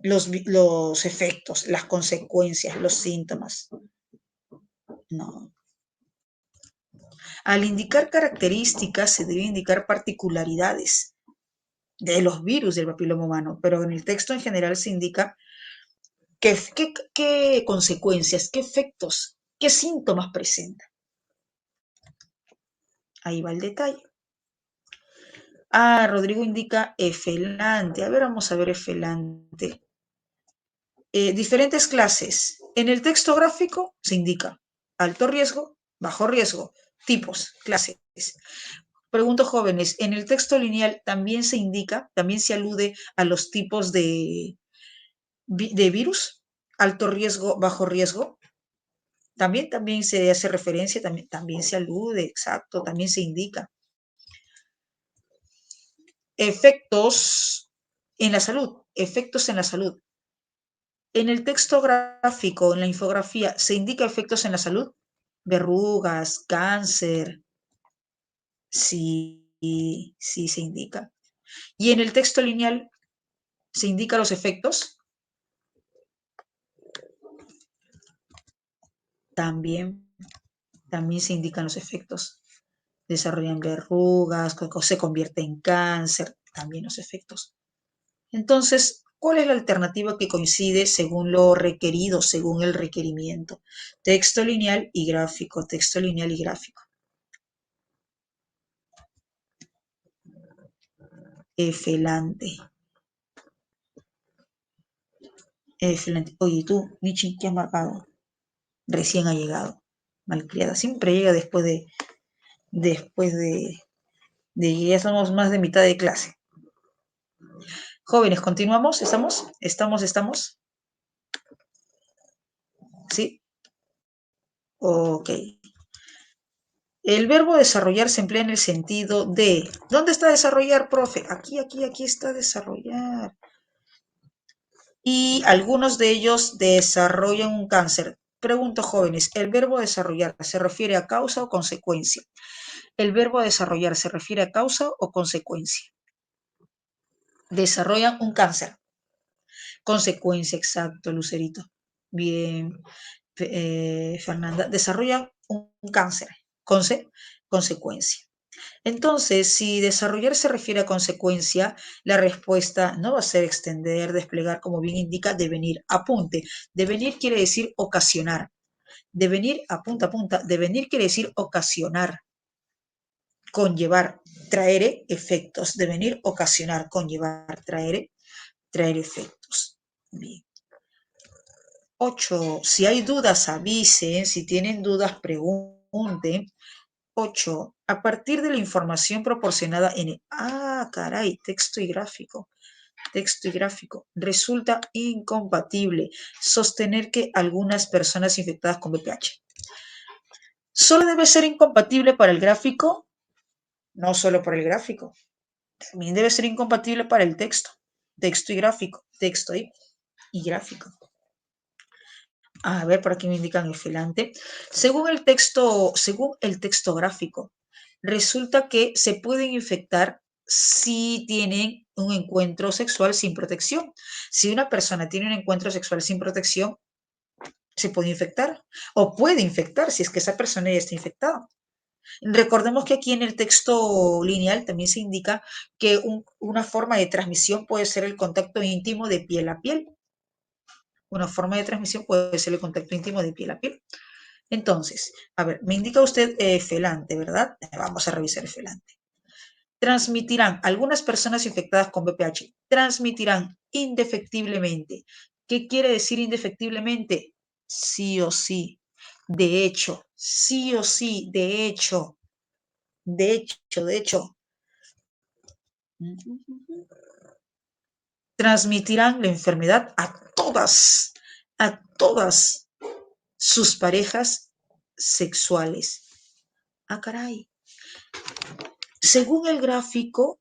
Los efectos, las consecuencias, los síntomas. No. Al indicar características se debe indicar particularidades de los virus del papiloma humano, pero en el texto en general se indica qué consecuencias, qué efectos, qué síntomas presenta. Ahí va el detalle. Ah, Rodrigo indica efelante. A ver, vamos a ver efelante. Diferentes clases. En el texto gráfico se indica alto riesgo, bajo riesgo, tipos, clases. Pregunto, jóvenes, en el texto lineal también se indica, también se alude a los tipos de virus, alto riesgo, bajo riesgo. También se hace referencia, también se alude, exacto, también se indica. Efectos en la salud, efectos en la salud. En el texto gráfico, en la infografía, ¿se indica efectos en la salud? Verrugas, cáncer, sí, sí se indica. Y en el texto lineal, ¿se indica los efectos? También, también se indican los efectos. Desarrollan verrugas, se convierte en cáncer, también los efectos. Entonces, ¿cuál es la alternativa que coincide según lo requerido, según el requerimiento? Texto lineal y gráfico, texto lineal y gráfico. Efelante. Efelante. Oye, tú, Michi, ¿qué has marcado? Recién ha llegado. Malcriada. Siempre llega después de ya somos más de mitad de clase. Jóvenes, continuamos, ¿estamos? ¿Sí? Ok. El verbo desarrollar se emplea en el sentido de, ¿dónde está desarrollar, profe? Aquí está desarrollar. Y algunos de ellos desarrollan un cáncer. Pregunto, jóvenes, ¿el verbo desarrollar se refiere a causa o consecuencia? ¿El verbo desarrollar se refiere a causa o consecuencia? Desarrollan un cáncer. Consecuencia, exacto, Lucerito. Bien, Fernanda. Desarrollan un cáncer. Consecuencia. Entonces, si desarrollar se refiere a consecuencia, la respuesta no va a ser extender, desplegar, como bien indica, devenir. Apunte. Devenir quiere decir ocasionar. Devenir, apunta. Devenir quiere decir ocasionar. conllevar, traer efectos, devenir, ocasionar, conllevar, traer efectos. Bien. 8. Si hay dudas, avisen. Si tienen dudas, pregunten. 8. A partir de la información proporcionada en el... Ah, caray, texto y gráfico. Texto y gráfico. Resulta incompatible sostener que algunas personas infectadas con VPH. ¿Solo debe ser incompatible para el gráfico? No solo para el gráfico. También debe ser incompatible para el texto. Texto y gráfico. Texto y gráfico. A ver, por aquí me indican el filante. Según el texto gráfico, resulta que se pueden infectar si tienen un encuentro sexual sin protección. Si una persona tiene un encuentro sexual sin protección, se puede infectar o puede infectar si es que esa persona ya está infectada. Recordemos que aquí en el texto lineal también se indica que una forma de transmisión puede ser el contacto íntimo de piel a piel. Una forma de transmisión puede ser el contacto íntimo de piel a piel. Entonces, a ver, me indica usted felante, ¿verdad? Vamos a revisar el felante. Transmitirán, algunas personas infectadas con VPH, transmitirán indefectiblemente. ¿Qué quiere decir indefectiblemente? Sí o sí. De hecho, sí o sí, de hecho, de hecho. Transmitirán la enfermedad a todas sus parejas sexuales. Ah, caray. Según el gráfico,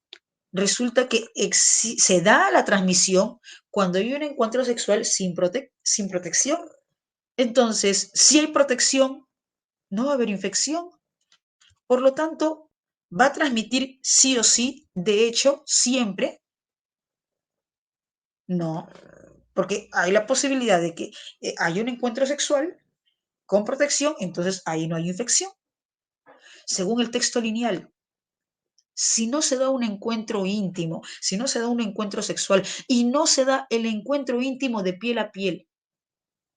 resulta que se da la transmisión cuando hay un encuentro sexual sin protección. Entonces, si hay protección, no va a haber infección. Por lo tanto, va a transmitir sí o sí, de hecho, siempre. No, porque hay la posibilidad de que haya un encuentro sexual con protección, entonces ahí no hay infección. Según el texto lineal, si no se da un encuentro íntimo, si no se da un encuentro sexual y no se da el encuentro íntimo de piel a piel,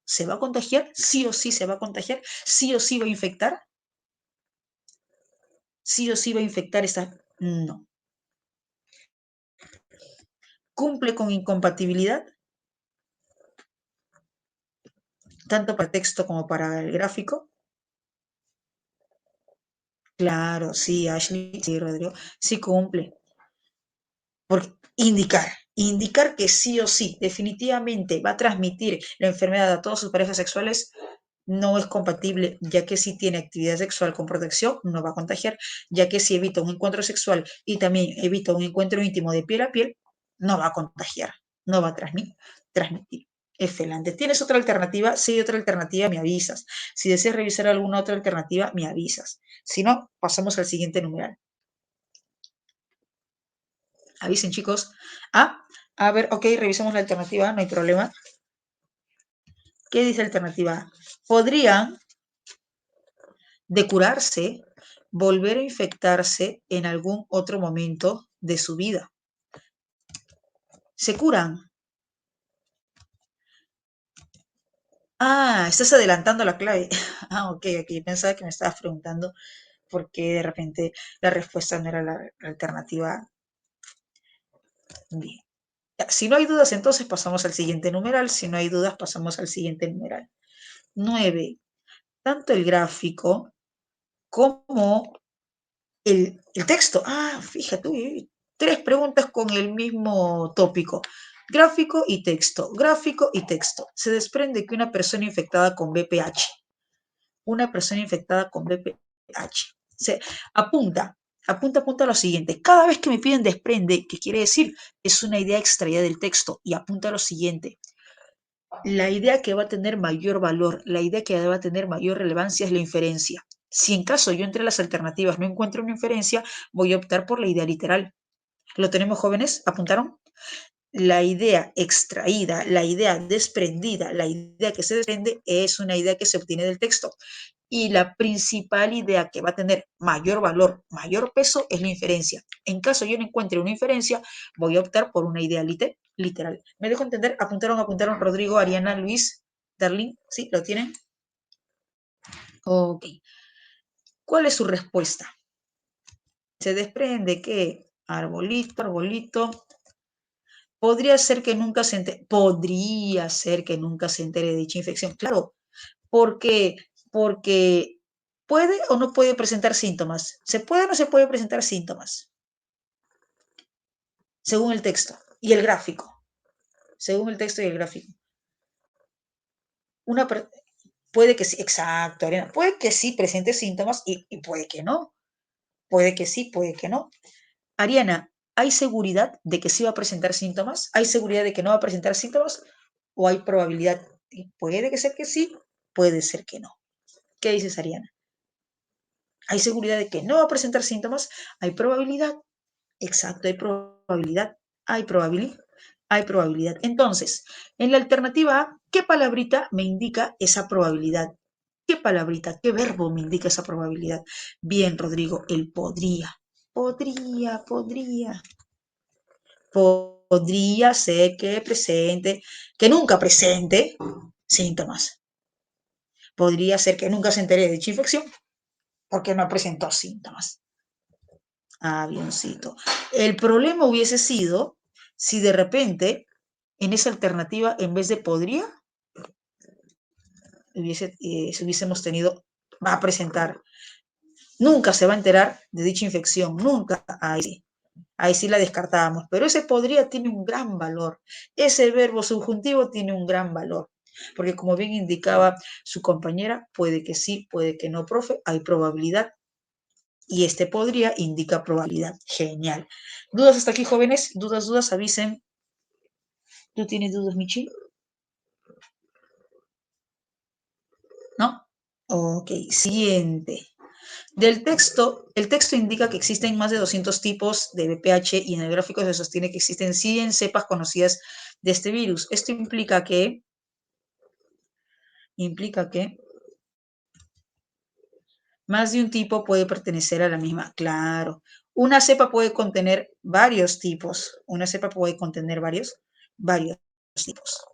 ¿se va a contagiar? Sí o sí se va a contagiar, sí o sí va a infectar, sí o sí va a infectar esa... No. ¿Cumple con incompatibilidad? Tanto para el texto como para el gráfico. Claro, sí, Ashley, sí, Rodrigo, sí cumple. Porque indicar que sí o sí, definitivamente va a transmitir la enfermedad a todas sus parejas sexuales, no es compatible, ya que si tiene actividad sexual con protección, no va a contagiar, ya que si evita un encuentro sexual y también evita un encuentro íntimo de piel a piel, no va a contagiar, no va a transmitir. Excelente. ¿Tienes otra alternativa? Si hay otra alternativa, me avisas. Si deseas revisar alguna otra alternativa, me avisas. Si no, pasamos al siguiente numeral. Avisen, chicos. A ver, ok, revisamos la alternativa, no hay problema. ¿Qué dice la alternativa? Podrían, de curarse, volver a infectarse en algún otro momento de su vida. ¿Se curan? Ah, estás adelantando la clave. Ah, ok, pensaba que me estabas preguntando por qué de repente la respuesta no era la alternativa. Bien. Si no hay dudas, entonces pasamos al siguiente numeral. Si no hay dudas, pasamos al siguiente numeral. 9. Tanto el gráfico como el texto. Ah, fíjate, uy, 3 preguntas con el mismo tópico. Gráfico y texto, gráfico y texto. Se desprende que una persona infectada con VPH, se apunta a lo siguiente. Cada vez que me piden desprende, ¿qué quiere decir? Es una idea extraída del texto y apunta a lo siguiente. La idea que va a tener mayor valor, la idea que va a tener mayor relevancia es la inferencia. Si en caso yo entre las alternativas no encuentro una inferencia, voy a optar por la idea literal. ¿Lo tenemos, jóvenes? ¿Apuntaron? La idea extraída, la idea desprendida, la idea que se desprende es una idea que se obtiene del texto. Y la principal idea que va a tener mayor valor, mayor peso, es la inferencia. En caso yo no encuentre una inferencia, voy a optar por una idea literal. ¿Me dejo entender? Apuntaron Rodrigo, Ariana, Luis, Darlene. ¿Sí? ¿Lo tienen? Ok. ¿Cuál es su respuesta? Se desprende que arbolito, arbolito, podría ser que nunca se entere, podría ser que nunca se entere de dicha infección. Claro, porque, porque puede o no puede presentar síntomas. ¿Se puede o no se puede presentar síntomas? Según el texto y el gráfico. Según el texto y el gráfico. Una puede que sí, exacto, Ariana, puede que sí presente síntomas y puede que no. Puede que sí, puede que no. Ariana, ¿hay seguridad de que sí va a presentar síntomas? ¿Hay seguridad de que no va a presentar síntomas? ¿O hay probabilidad? Puede que ser que sí, puede ser que no. ¿Qué dices, Ariana? ¿Hay seguridad de que no va a presentar síntomas? ¿Hay probabilidad? Exacto, hay probabilidad. Hay probabilidad. Hay probabilidad. Entonces, en la alternativa A, ¿qué palabrita me indica esa probabilidad? ¿Qué palabrita, qué verbo me indica esa probabilidad? Bien, Rodrigo, el podría. Podría. Podría ser que presente, que nunca presente síntomas. Podría ser que nunca se entere de dicha infección porque no presentó síntomas. Avioncito. El problema hubiese sido si de repente en esa alternativa, en vez de podría, si hubiésemos tenido, va a presentar, nunca se va a enterar de dicha infección, nunca. Ahí sí la descartábamos, pero ese podría tiene un gran valor. Ese verbo subjuntivo tiene un gran valor, porque como bien indicaba su compañera, puede que sí, puede que no, profe, hay probabilidad y este podría indica probabilidad. Genial. ¿Dudas hasta aquí, jóvenes? ¿Dudas? Avisen. ¿Tú tienes dudas, Michi? ¿No? Ok, siguiente. El texto indica que existen más de 200 tipos de VPH y en el gráfico se sostiene que existen 100 cepas conocidas de este virus. Esto implica que más de un tipo puede pertenecer a la misma. Claro, una cepa puede contener varios tipos. Una cepa puede contener varios tipos.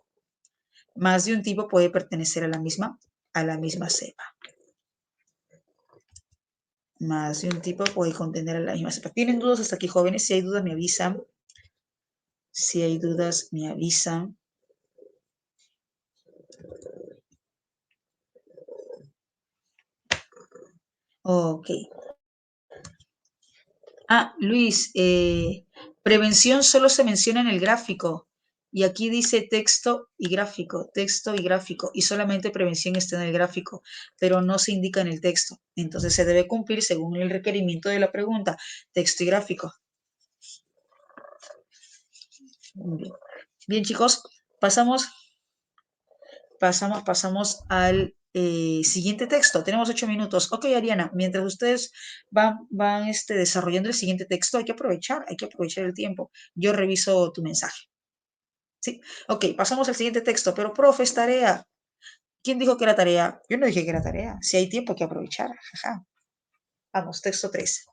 Más de un tipo puede pertenecer a la misma cepa. Más de un tipo puede contener a la misma cepa. ¿Tienen dudas hasta aquí, jóvenes? Si hay dudas, me avisan. Si hay dudas, me avisan. Ok. Luis, prevención solo se menciona en el gráfico. Y aquí dice texto y gráfico, y solamente prevención está en el gráfico, pero no se indica en el texto. Entonces se debe cumplir según el requerimiento de la pregunta, texto y gráfico. Bien, bien chicos, pasamos al siguiente texto. Tenemos 8 minutos. Ok, Ariana, mientras ustedes van desarrollando el siguiente texto, hay que aprovechar el tiempo. Yo reviso tu mensaje. ¿Sí? Ok, pasamos al siguiente texto, pero profe, es tarea. ¿Quién dijo que era tarea? Yo no dije que era tarea. Si hay tiempo, hay que aprovechar. Jaja. Vamos, texto 3.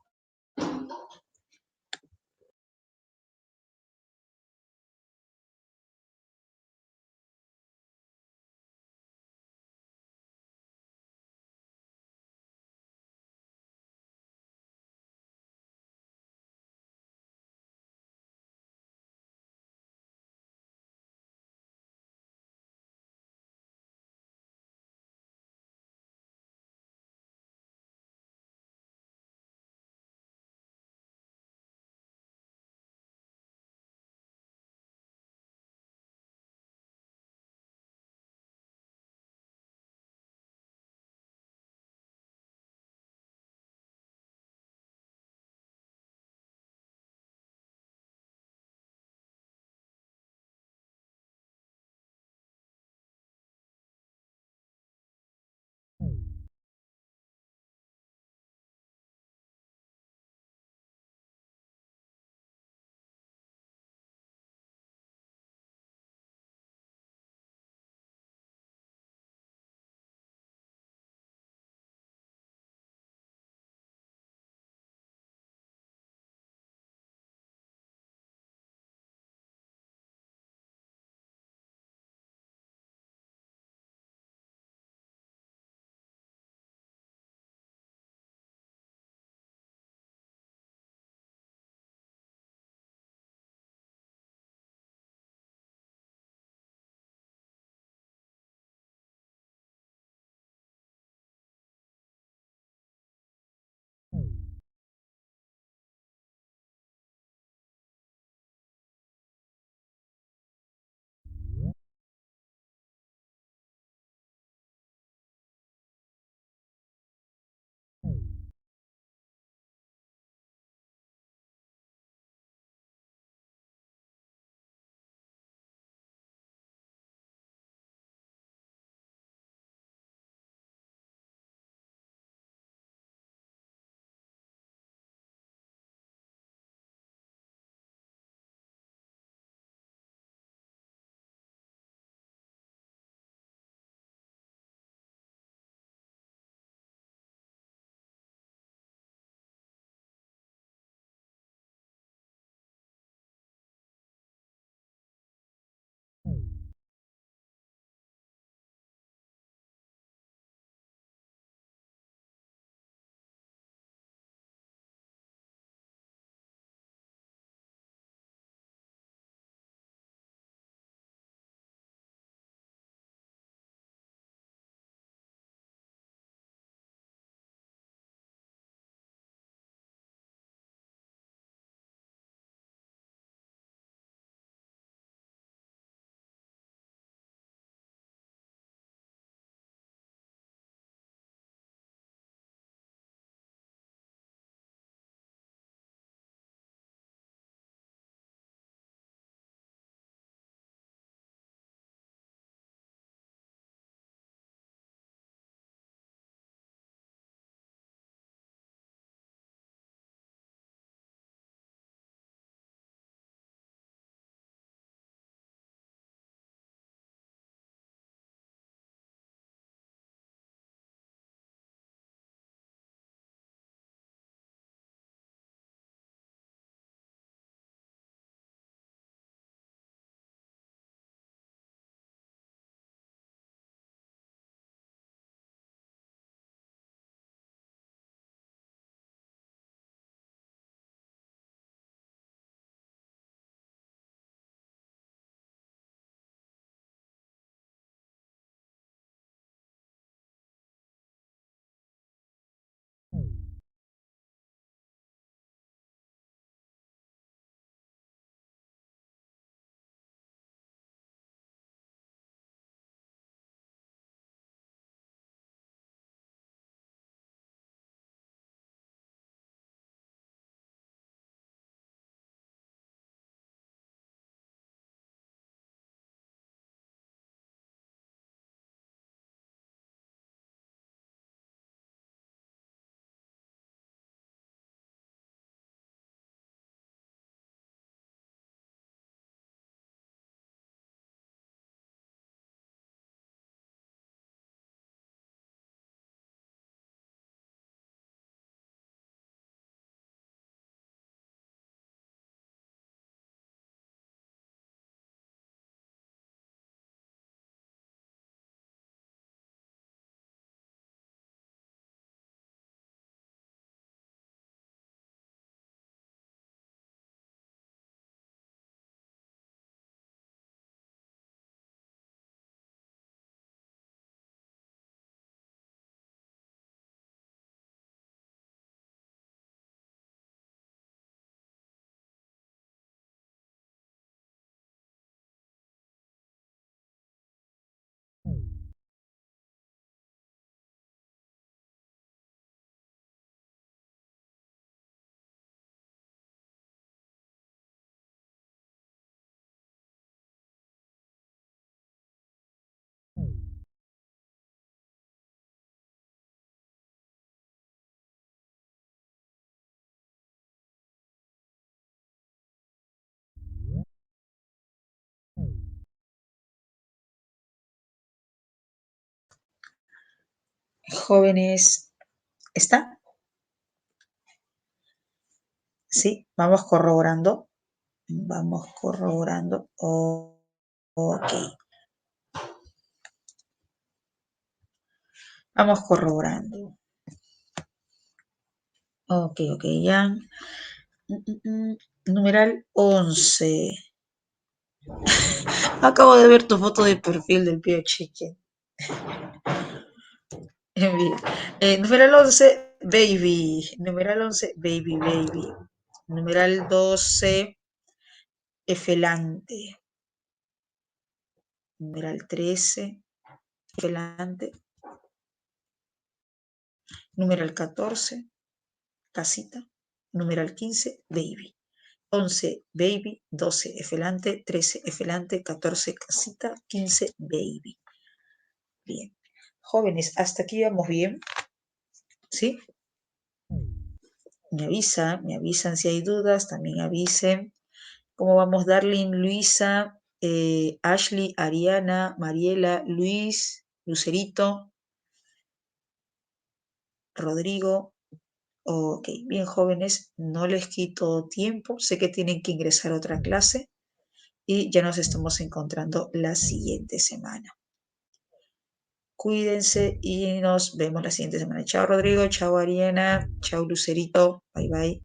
Jóvenes, ¿está? Sí, vamos corroborando. Vamos corroborando. Ok. Vamos corroborando. Ok, ok, ya. Numeral 11. Acabo de ver tu foto de perfil del Pio Chicken. Bien. Numeral 11, baby. Numeral 11, baby, baby. Numeral 12, efelante. Numeral 13, efelante. Numeral 14, casita. Numeral 15, baby. 11, baby. 12, efelante. 13, efelante. 14, casita. 15, baby. Bien. Jóvenes, hasta aquí vamos bien. ¿Sí? Me avisan si hay dudas, también avisen. ¿Cómo vamos, Darling, Luisa, Ashley, Ariana, Mariela, Luis, Lucerito, Rodrigo? Ok, bien, jóvenes, no les quito tiempo. Sé que tienen que ingresar a otra clase y ya nos estamos encontrando la siguiente semana. Cuídense y nos vemos la siguiente semana. Chao, Rodrigo, chao, Ariana, chao, Lucerito, bye, bye.